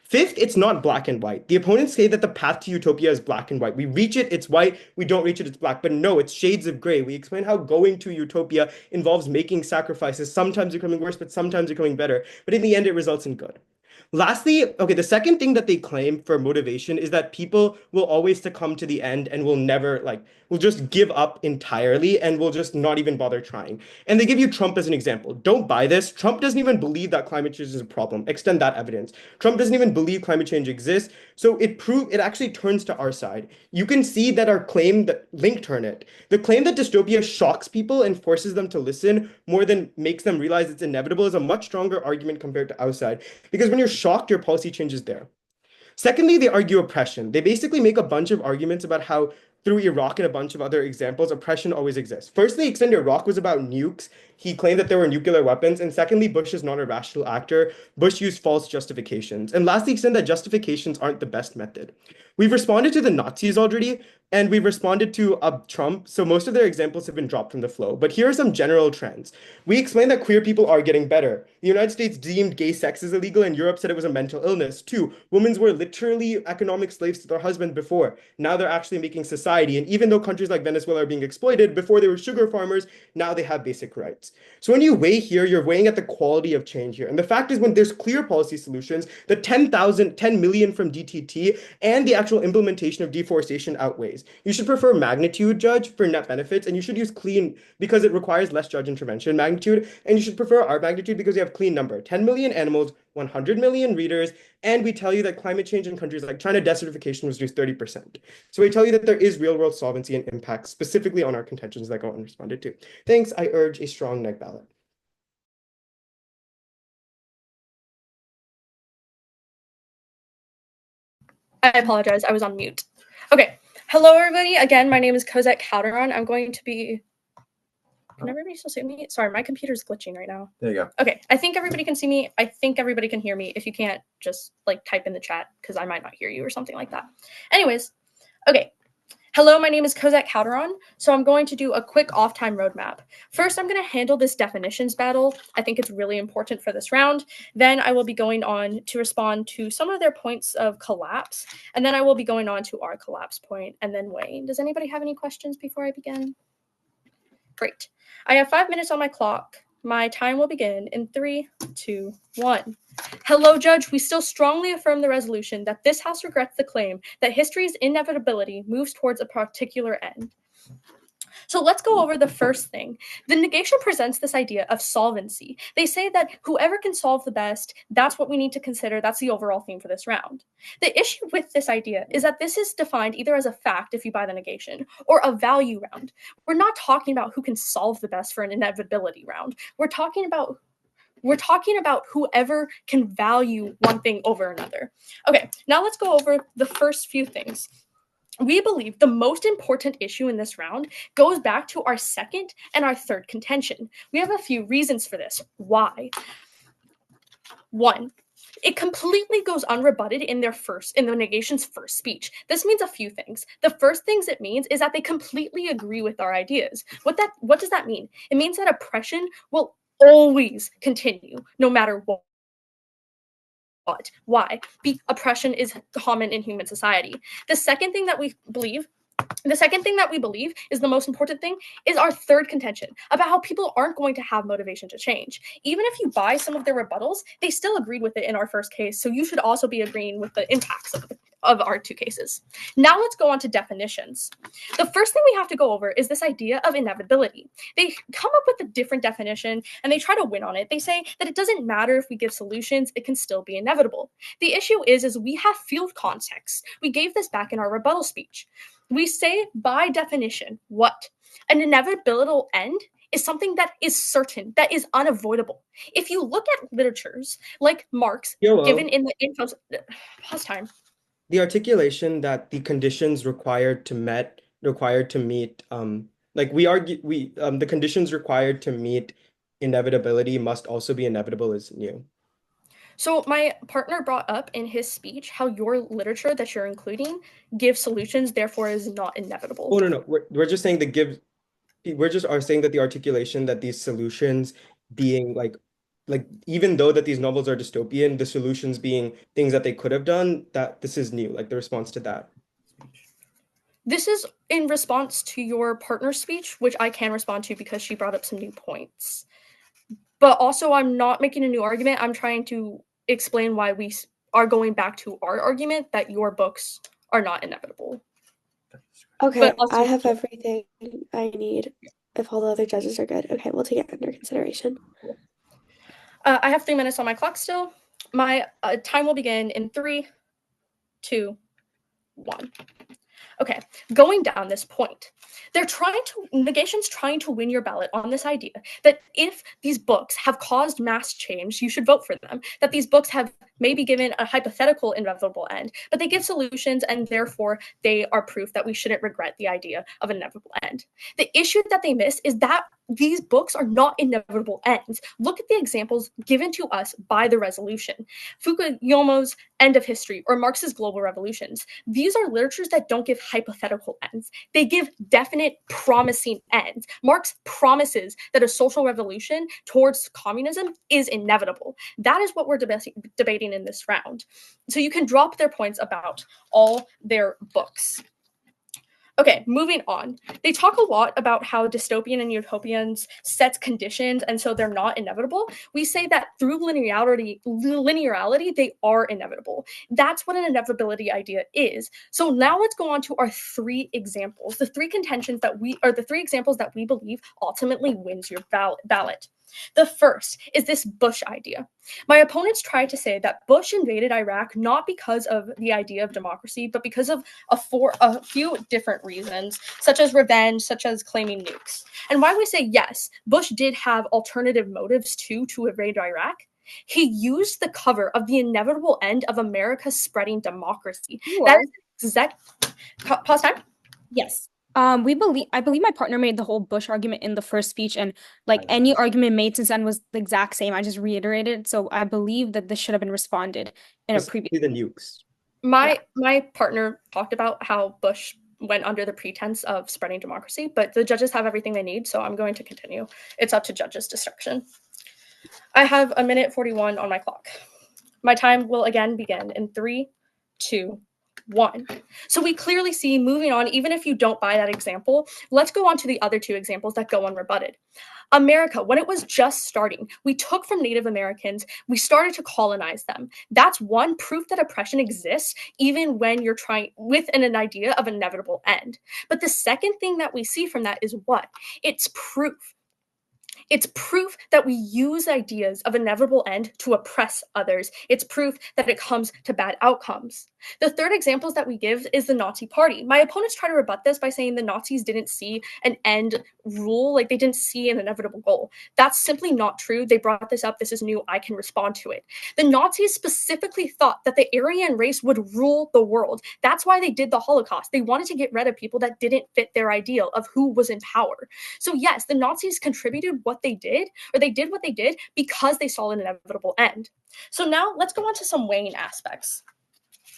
Fifth, it's not black and white. The opponents say that the path to utopia is black and white. We reach it, it's white. We don't reach it, it's black. But no, it's shades of gray. We explain how going to utopia involves making sacrifices, sometimes becoming worse, but sometimes becoming better. But in the end, it results in good. Lastly, okay, the second thing that they claim for motivation is that people will always succumb to the end and will never, will just give up entirely and will just not even bother trying. And they give you Trump as an example. Don't buy this. Trump doesn't even believe that climate change is a problem. Extend that evidence. Trump doesn't even believe climate change exists. So it actually turns to our side. You can see that our claim that link turn it. The claim that dystopia shocks people and forces them to listen more than makes them realize it's inevitable is a much stronger argument compared to outside. Because when you're shocked, your policy changes there. Secondly, they argue oppression. They basically make a bunch of arguments about how through Iraq and a bunch of other examples, oppression always exists. Firstly, extend Iraq was about nukes. He claimed that there were nuclear weapons. And secondly, Bush is not a rational actor. Bush used false justifications. And lastly, extend that justifications aren't the best method. We've responded to the Nazis already, and we've responded to Trump. So most of their examples have been dropped from the flow. But here are some general trends. We explained that queer people are getting better. The United States deemed gay sex as illegal, and Europe said it was a mental illness. Two, women were literally economic slaves to their husband before. Now they're actually making society. And even though countries like Venezuela are being exploited, before they were sugar farmers, now they have basic rights. So when you weigh here, you're weighing at the quality of change here. And the fact is, when there's clear policy solutions, the 10 million from DTT and the actual implementation of deforestation outweighs. You should prefer magnitude, Judge, for net benefits, and you should use clean because it requires less judge intervention magnitude, and you should prefer our magnitude because we have clean number, 10 million animals, 100 million readers, and we tell you that climate change in countries like China, desertification was reduced 30%. So we tell you that there is real-world solvency and impact specifically on our contentions that go unresponded to. Thanks. I urge a strong neg ballot. I apologize. I was on mute. Okay. Hello, everybody. Again, my name is Cosette Calderon. I'm going to be... Can everybody still see me? Sorry, my computer's glitching right now. There you go. Okay. I think everybody can see me. I think everybody can hear me. If you can't, just type in the chat because I might not hear you or something like that. Anyways, okay. Hello, my name is Cosette Calderon. So I'm going to do a quick off-time roadmap. First, I'm going to handle this definitions battle. I think it's really important for this round. Then I will be going on to respond to some of their points of collapse. And then I will be going on to our collapse point and then Wayne. Does anybody have any questions before I begin? Great. I have 5 minutes on my clock. My time will begin in 3, 2, 1. Hello, Judge. We still strongly affirm the resolution that this House regrets the claim that history's inevitability moves towards a particular end. So let's go over the first thing. The negation presents this idea of solvency. They say that whoever can solve the best, that's what we need to consider. That's the overall theme for this round. The issue with this idea is that this is defined either as a fact if you buy the negation or a value round. We're not talking about who can solve the best for an inevitability round. We're talking about whoever can value one thing over another. Okay, now let's go over the first few things. We believe the most important issue in this round goes back to our second and our third contention. We have a few reasons for this. Why? One, it completely goes unrebutted in the negation's first speech. This means a few things. The first things it means is that they completely agree with our ideas. What does that mean? It means that oppression will always continue, no matter what. Why? Oppression is common in human society. The second thing that we believe is the most important thing is our third contention about how people aren't going to have motivation to change. Even if you buy some of their rebuttals, they still agreed with it in our first case. So you should also be agreeing with the impacts of our two cases. Now let's go on to definitions. The first thing we have to go over is this idea of inevitability. They come up with a different definition and they try to win on it. They say that it doesn't matter if we give solutions, it can still be inevitable. The issue is we have field context. We gave this back in our rebuttal speech. We say by definition, what? An inevitable end is something that is certain, that is unavoidable. If you look at literatures like Marx, given in the info, pause time. The articulation that the conditions required to meet, like we argue, the conditions required to meet inevitability must also be inevitable is new. So my partner brought up in his speech how your literature that you're including gives solutions, therefore is not inevitable. Oh, no. We're just saying saying that the articulation that these solutions being like even though that these novels are dystopian, the solutions being things that they could have done, that this is new, like the response to that. This is in response to your partner's speech, which I can respond to because she brought up some new points. But also, I'm not making a new argument. I'm trying to explain why we are going back to our argument that your books are not inevitable. Okay, I have everything I need if all the other judges are good. Okay, we'll take it under consideration. I have 3 minutes on my clock still. My time will begin in 3, 2, 1. Okay, going down this point, negation's trying to win your ballot on this idea that if these books have caused mass change, you should vote for them, that these books have maybe given a hypothetical inevitable end, but they give solutions and therefore they are proof that we shouldn't regret the idea of an inevitable end. The issue that they miss is that these books are not inevitable ends. Look at the examples given to us by the resolution. Fukuyama's End of History or Marx's Global Revolutions. These are literatures that don't give hypothetical ends. They give definite promising ends. Marx promises that a social revolution towards communism is inevitable. That is what we're debating in this round. So you can drop their points about all their books. Okay, moving on. They talk a lot about how dystopian and utopians sets conditions, and so they're not inevitable. We say that through linearity, they are inevitable. That's what an inevitability idea is. So now let's go on to our 3 examples, the 3 examples that we believe ultimately wins your ballot. The first is this Bush idea. My opponents try to say that Bush invaded Iraq not because of the idea of democracy, but because of a few different reasons, such as revenge, such as claiming nukes. And why we say yes, Bush did have alternative motives too to invade Iraq. He used the cover of the inevitable end of America spreading democracy. That is exact. Pause time. Yes. I believe my partner made the whole Bush argument in the first speech, and like any argument made since then was the exact same. I just reiterated, so I believe that this should have been responded in a previous. The nukes. My partner talked about how Bush went under the pretense of spreading democracy, but the judges have everything they need, so I'm going to continue. It's up to judges' discretion. I have 1:41 on my clock. My time will again begin in 3, 2, 1. So we clearly see, moving on, even if you don't buy that example, let's go on to the other 2 examples that go unrebutted. America, when it was just starting, we took from Native Americans, we started to colonize them. That's one proof that oppression exists, even when you're trying with an idea of an inevitable end. But the second thing that we see from that is what? It's proof. It's proof that we use ideas of inevitable end to oppress others. It's proof that it comes to bad outcomes. The third example that we give is the Nazi Party. My opponents try to rebut this by saying the Nazis didn't see an end rule, like they didn't see an inevitable goal. That's simply not true. They brought this up. This is new. I can respond to it. The Nazis specifically thought that the Aryan race would rule the world. That's why they did the Holocaust. They wanted to get rid of people that didn't fit their ideal of who was in power. So yes, the Nazis contributed what they did what they did because they saw an inevitable end. So now let's go on to some weighing aspects.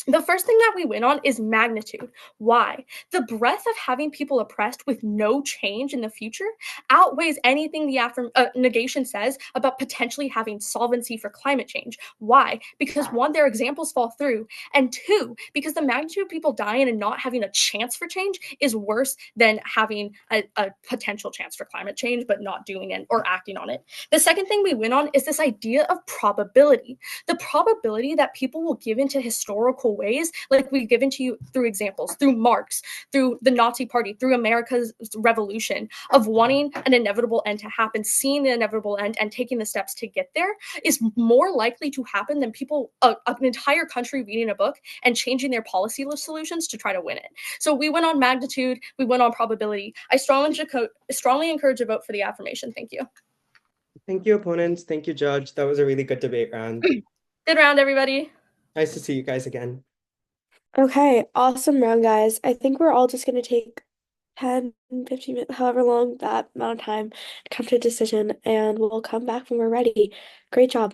The first thing that we win on is magnitude. Why? The breadth of having people oppressed with no change in the future outweighs anything the negation says about potentially having solvency for climate change. Why? Because 1, their examples fall through, and 2, because the magnitude of people dying and not having a chance for change is worse than having a potential chance for climate change but not doing it or acting on it. The second thing we win on is this idea of probability. The probability that people will give into historical practical ways, like we've given to you through examples, through Marx, through the Nazi Party, through America's revolution, of wanting an inevitable end to happen, seeing the inevitable end and taking the steps to get there, is more likely to happen than people, an entire country reading a book and changing their policy solutions to try to win it. So we went on magnitude, we went on probability. I strongly encourage a vote for the affirmation. Thank you. Thank you, opponents. Thank you, Judge. That was a really good debate round. Good round, everybody. Nice to see you guys again. Okay, awesome round, guys. I think we're all just going to take 10, 15 minutes, however long that amount of time to come to a decision, and we'll come back when we're ready. Great job.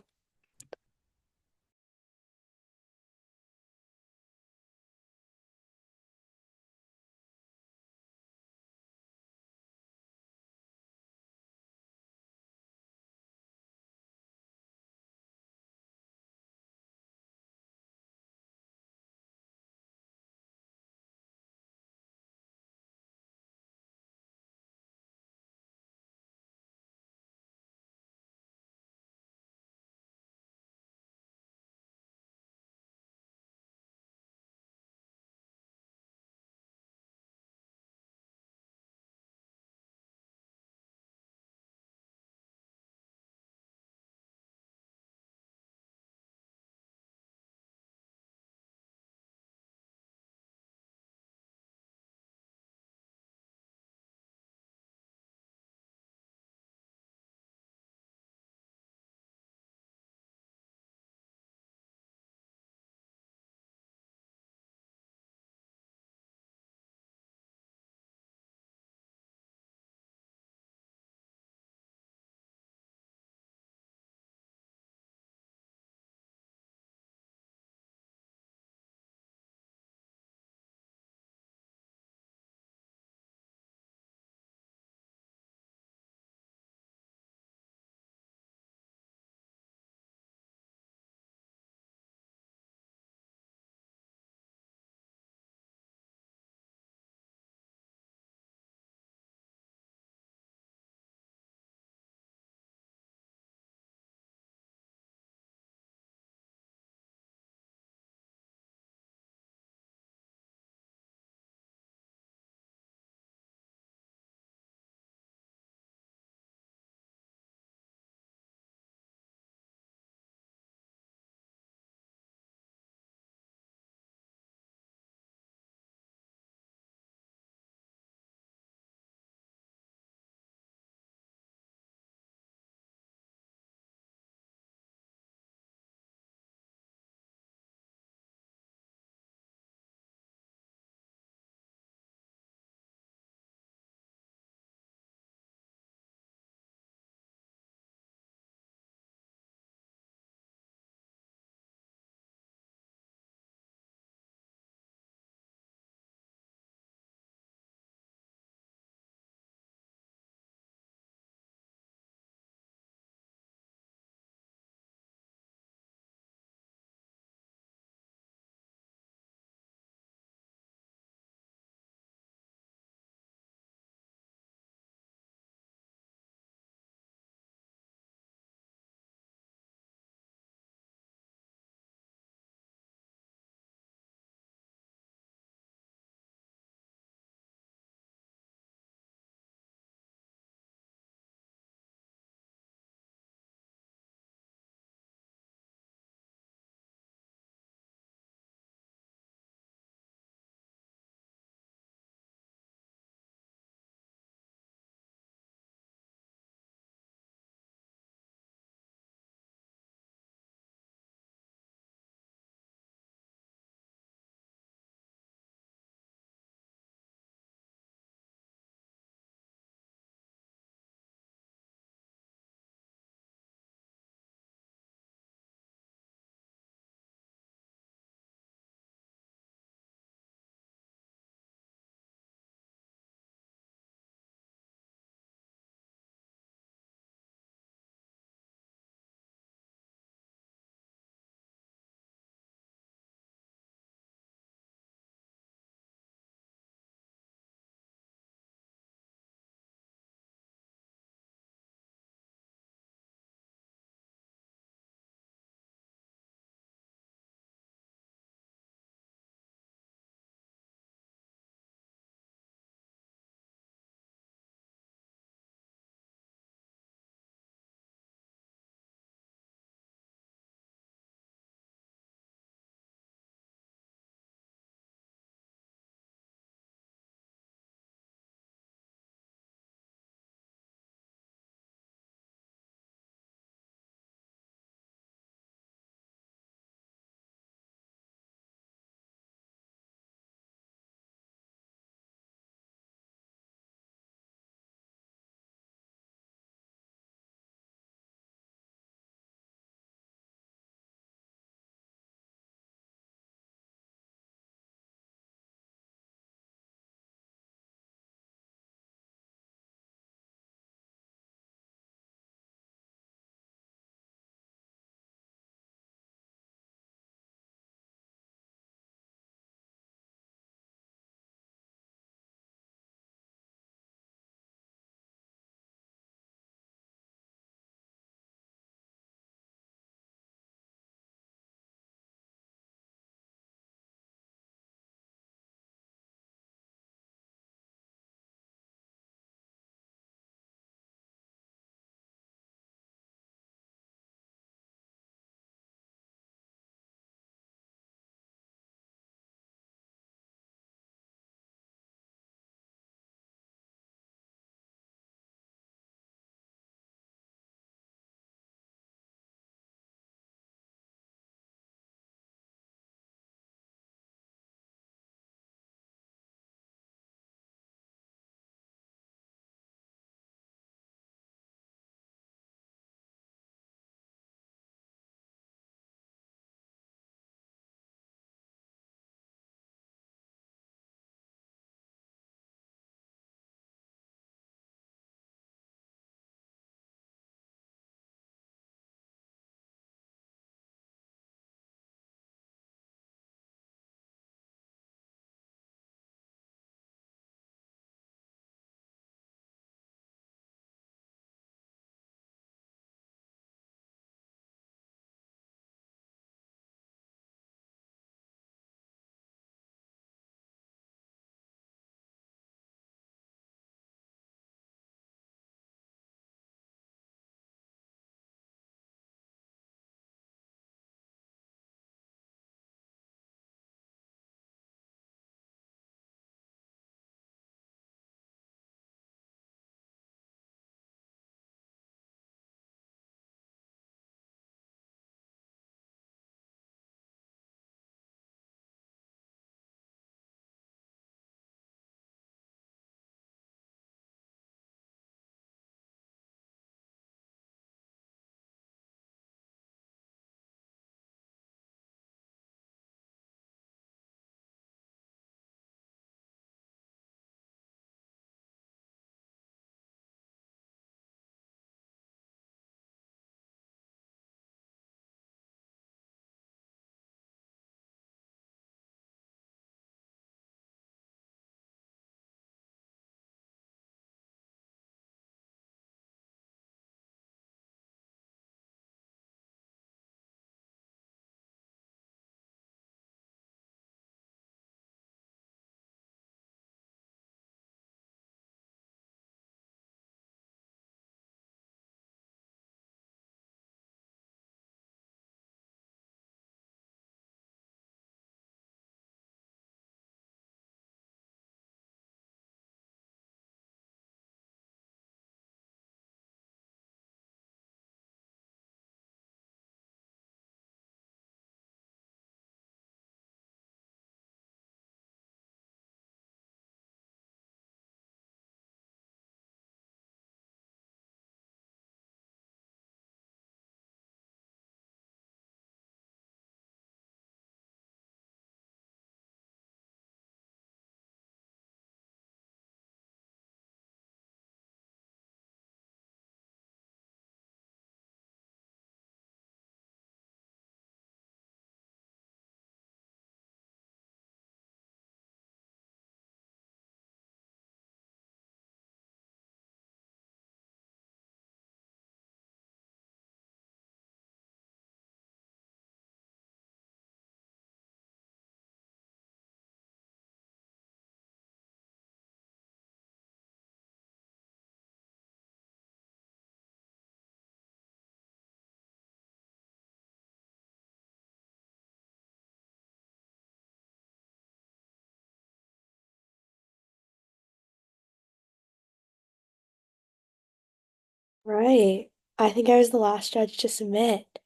Right. I think I was the last judge to submit.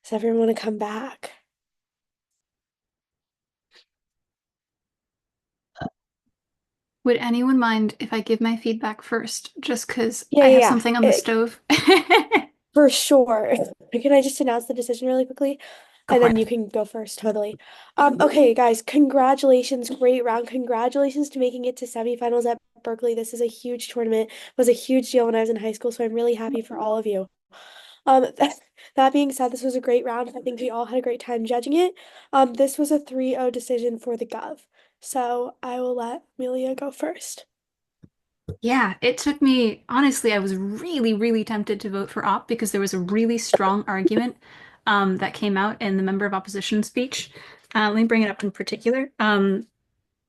Does everyone want to come back? Would anyone mind if I give my feedback first, just because Yeah, I yeah, have yeah. something on the stove? For sure. Can I just announce the decision really quickly? Go And for then it. you can go first, totally. Okay, guys, congratulations. Great round. Congratulations to making it to semifinals at Berkeley. This is a huge tournament. It was a huge deal when I was in high school, so I'm really happy for all of you. That being said, this was a great round. I think we all had a great time judging it. This was a 3-0 decision for the Gov. So I will let Amelia go first. Yeah, it took me, honestly, I was really, really tempted to vote for op because there was a really strong argument that came out in the member of opposition speech. Let me bring it up in particular.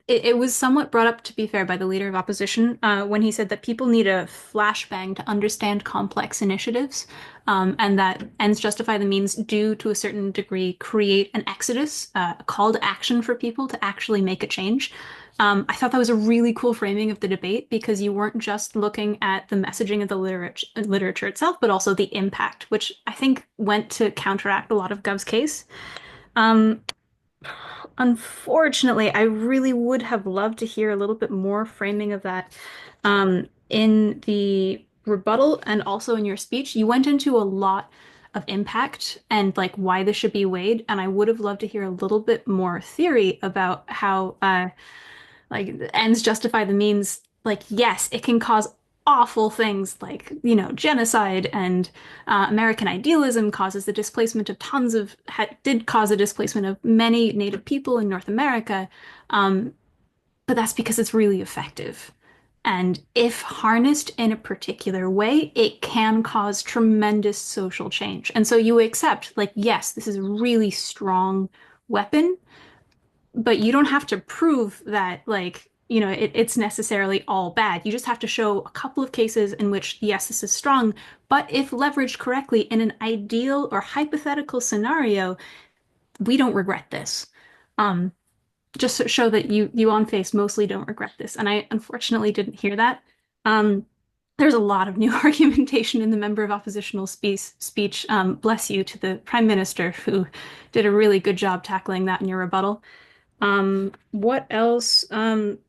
It was somewhat brought up, to be fair, by the leader of opposition when he said that people need a flashbang to understand complex initiatives, and that ends justify the means do, to a certain degree, create an exodus, a call to action for people to actually make a change. I thought that was a really cool framing of the debate because you weren't just looking at the messaging of the literature itself, but also the impact, which I think went to counteract a lot of Gov's case. Um, Unfortunately, I really would have loved to hear a little bit more framing of that in the rebuttal and also in your speech. You went into a lot of impact and like why this should be weighed, and I would have loved to hear a little bit more theory about how like the ends justify the means. Like, yes, it can cause awful things like, genocide and American idealism causes the displacement of tons of, did cause a displacement of many Native people in North America. Um, but that's because it's really effective. And if harnessed in a particular way, it can cause tremendous social change. And so you accept, like, yes, this is a really strong weapon, but you don't have to prove that it's necessarily all bad. You just have to show a couple of cases in which yes, this is strong, but if leveraged correctly in an ideal or hypothetical scenario, we don't regret this. um just to show that you on face mostly don't regret this, and I unfortunately didn't hear that. um there's a lot of new argumentation in the member of oppositional speech. Bless you to the prime minister who did a really good job tackling that in your rebuttal. What else?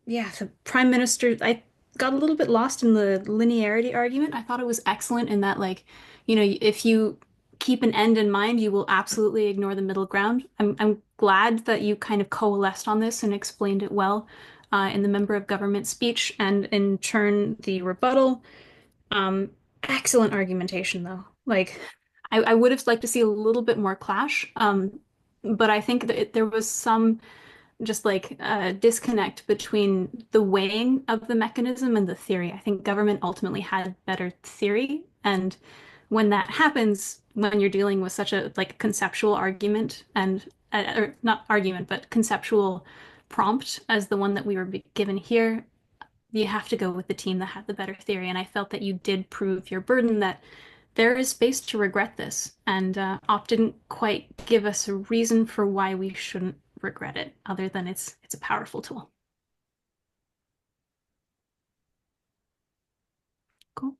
Yeah, the Prime Minister, I got a little bit lost in the linearity argument. I thought it was excellent in that, like, if you keep an end in mind, you will absolutely ignore the middle ground. I'm glad that you kind of coalesced on this and explained it well in the member of government speech and in turn the rebuttal. Excellent argumentation, though. Like, I would have liked to see a little bit more clash. But I think that there was some just like a disconnect between the weighing of the mechanism and the theory. I think government ultimately had better theory, and when that happens, when you're dealing with such a like conceptual argument and or not argument, but conceptual prompt as the one that we were given here, you have to go with the team that had the better theory. And I felt that you did prove your burden that there is space to regret this, and Op didn't quite give us a reason for why we shouldn't regret it, other than it's a powerful tool. Cool.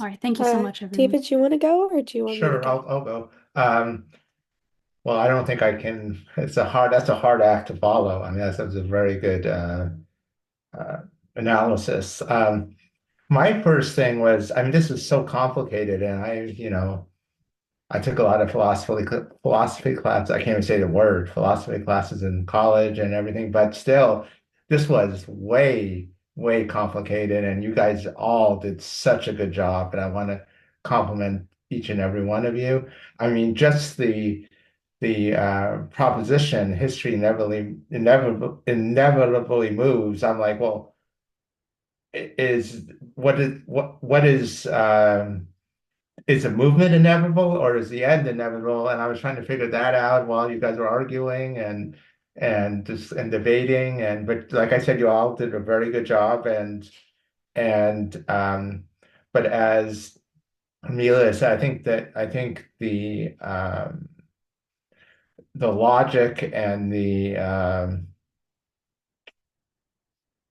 All right, thank you so much, everyone. David, do you want to go or do you want me to Sure, go? I'll go. Well, I don't think I can. That's a hard act to follow. I mean, that's a very good uh, analysis. My first thing was, I mean, this is so complicated, and I took a lot of philosophy class. I can't even say the word philosophy classes in college and everything, but still, this was way, way complicated, and you guys all did such a good job, and I want to compliment each and every one of you. I mean, just the proposition history inevitably moves. I'm like, well, is is a movement inevitable or is the end inevitable? And I was trying to figure that out while you guys were arguing and debating. And but like I said, you all did a very good job. And but as Amelia said, I think the logic and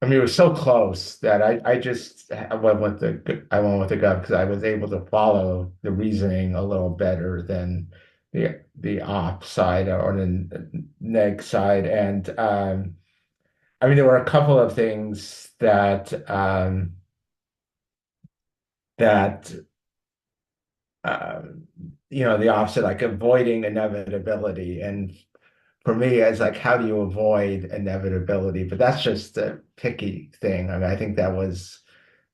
I mean, it was so close that I just I went with the gut because I was able to follow the reasoning a little better than the op side or the neg side. And I mean, there were a couple of things that um, the opposite, like avoiding inevitability. And for me, it's like, how do you avoid inevitability? But that's just a picky thing. I mean, I think that was,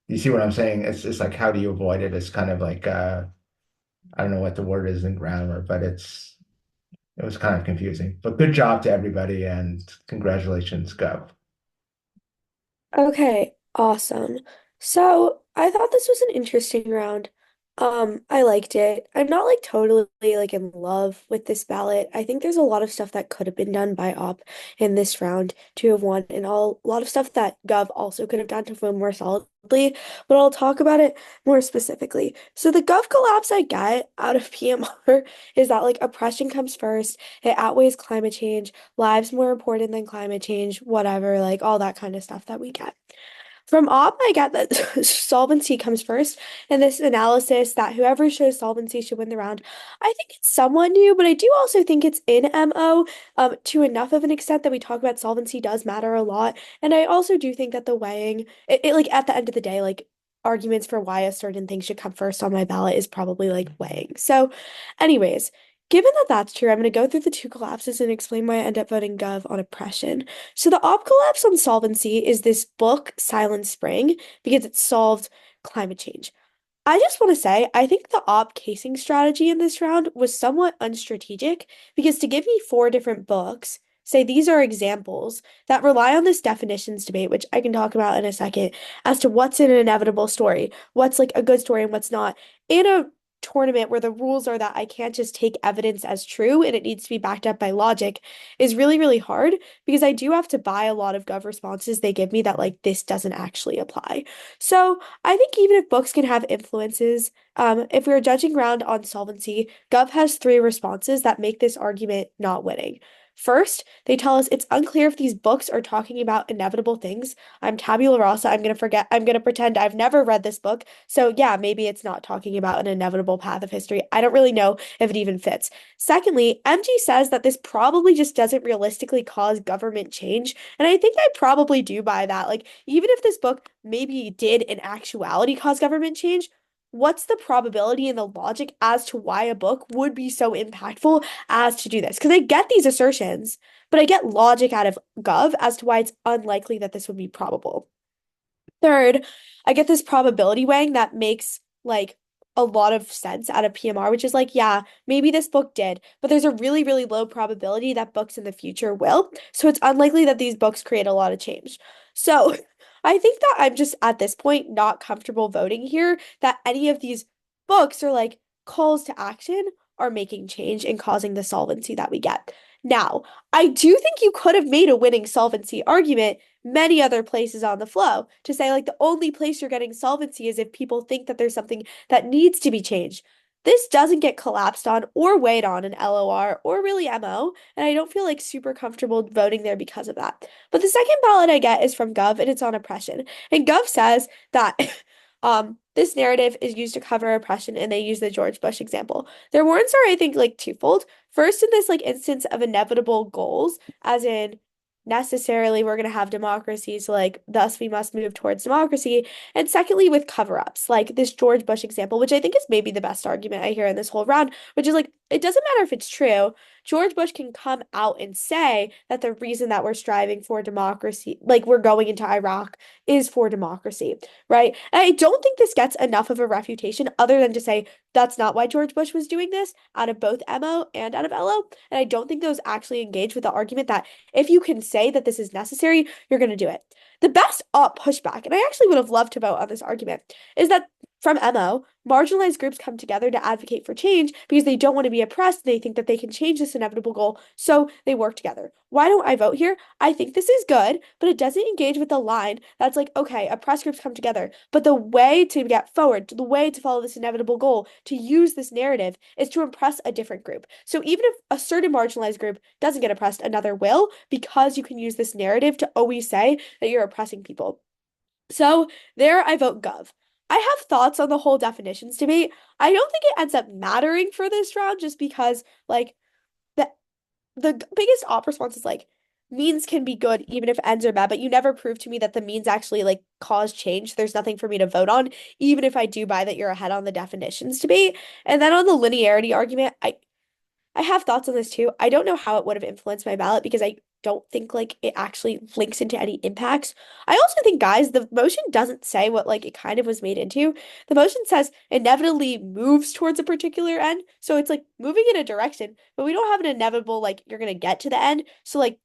you see what I'm saying? It's just like, how do you avoid it? It's kind of like, I don't know what the word is in grammar, but it was kind of confusing. But good job to everybody and congratulations, Gov. Okay, awesome. So I thought this was an interesting round. I liked it. I'm not like totally like in love with this ballot. I think there's a lot of stuff that could have been done by Op in this round to have won, and a lot of stuff that Gov also could have done to win more solidly. But I'll talk about it more specifically. So the Gov collapse I get out of PMR is that like oppression comes first. It outweighs climate change. Lives more important than climate change, whatever, like all that kind of stuff that we get. From op, I get that solvency comes first, and this analysis that whoever shows solvency should win the round. I think it's somewhat new, but I do also think it's in MO to enough of an extent that we talk about solvency does matter a lot. And I also do think that the weighing, it like at the end of the day, like arguments for why a certain thing should come first on my ballot is probably like weighing. So, anyways. Given that that's true, I'm going to go through the two collapses and explain why I end up voting Gov on oppression. So the op collapse on solvency is this book, Silent Spring, because it solved climate change. I just want to say, I think the op casing strategy in this round was somewhat unstrategic because to give me four different books, say these are examples that rely on this definitions debate, which I can talk about in a second, as to what's an inevitable story, what's like a good story and what's not, in a tournament where the rules are that I can't just take evidence as true and it needs to be backed up by logic is really, really hard because I do have to buy a lot of Gov responses they give me that like this doesn't actually apply. So I think even if books can have influences, if we're judging round on solvency, Gov has three responses that make this argument not winning. First, they tell us it's unclear if these books are talking about inevitable things. I'm tabula rasa. I'm gonna pretend I've never read this book. So yeah, maybe it's not talking about an inevitable path of history. I don't really know if it even fits. Secondly, MG says that this probably just doesn't realistically cause government change. And I think I probably do buy that. Like, even if this book maybe did in actuality cause government change, what's the probability and the logic as to why a book would be so impactful as to do this? Because I get these assertions, but I get logic out of Gov as to why it's unlikely that this would be probable. Third, I get this probability weighing that makes like a lot of sense out of PMR, which is like, yeah, maybe this book did, but there's a really, really low probability that books in the future will. So it's unlikely that these books create a lot of change. So I think that I'm just at this point not comfortable voting here that any of these books are like calls to action are making change and causing the solvency that we get. Now, I do think you could have made a winning solvency argument many other places on the flow to say like the only place you're getting solvency is if people think that there's something that needs to be changed. This doesn't get collapsed on or weighed on in LOR or really MO, and I don't feel like super comfortable voting there because of that. But the second ballot I get is from Gov and it's on oppression. And Gov says that this narrative is used to cover oppression and they use the George Bush example. Their warrants are, I think, like twofold. First, in this like instance of inevitable goals, as in necessarily we're going to have democracy, so like thus we must move towards democracy. And secondly, with cover-ups, like this George Bush example, which I think is maybe the best argument I hear in this whole round, which is like it doesn't matter if it's true. George Bush can come out and say that the reason that we're striving for democracy, like we're going into Iraq, is for democracy, right? And I don't think this gets enough of a refutation other than to say that's not why George Bush was doing this out of both MO and out of LO. And I don't think those actually engage with the argument that if you can say that this is necessary, you're going to do it. The best pushback, and I actually would have loved to vote on this argument, is that from MO, marginalized groups come together to advocate for change because they don't want to be oppressed. They think that they can change this inevitable goal, so they work together. Why don't I vote here? I think this is good, but it doesn't engage with the line that's like, okay, oppressed groups come together, but the way to get forward, the way to follow this inevitable goal, to use this narrative is to oppress a different group. So even if a certain marginalized group doesn't get oppressed, another will, because you can use this narrative to always say that you're oppressing people. So there I vote Gov. I have thoughts on the whole definitions debate. I don't think it ends up mattering for this round just because like the biggest op response is like means can be good even if ends are bad, but you never prove to me that the means actually like cause change. There's nothing for me to vote on, even if I do buy that you're ahead on the definitions debate. And then on the linearity argument, I have thoughts on this too. I don't know how it would have influenced my ballot because I don't think like it actually links into any impacts. I also think, guys, the motion doesn't say what like it kind of was made into. The motion says inevitably moves towards a particular end. So it's like moving in a direction, but we don't have an inevitable like you're gonna get to the end. So like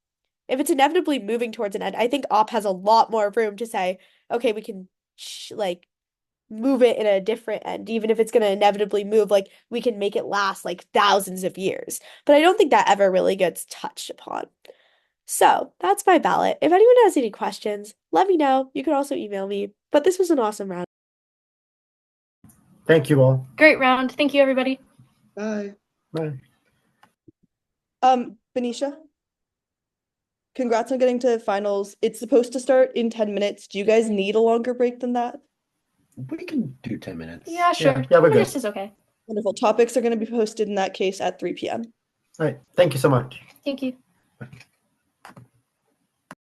if it's inevitably moving towards an end, I think op has a lot more room to say, okay, we can like move it in a different end, even if it's going to inevitably move, like we can make it last like thousands of years. But I don't think that ever really gets touched upon. So that's my ballot. If anyone has any questions, let me know. You can also email me. But this was an awesome round. Thank you all. Great round. Thank you, everybody. Bye. Bye. Benicia, congrats on getting to finals. It's supposed to start in 10 minutes. Do you guys need a longer break than that? We can do 10 minutes. Yeah, sure. Yeah, we're 10 minutes good. is okay. Wonderful. Topics are going to be posted in that case at 3 p.m. All right. Thank you so much. Thank you. Bye.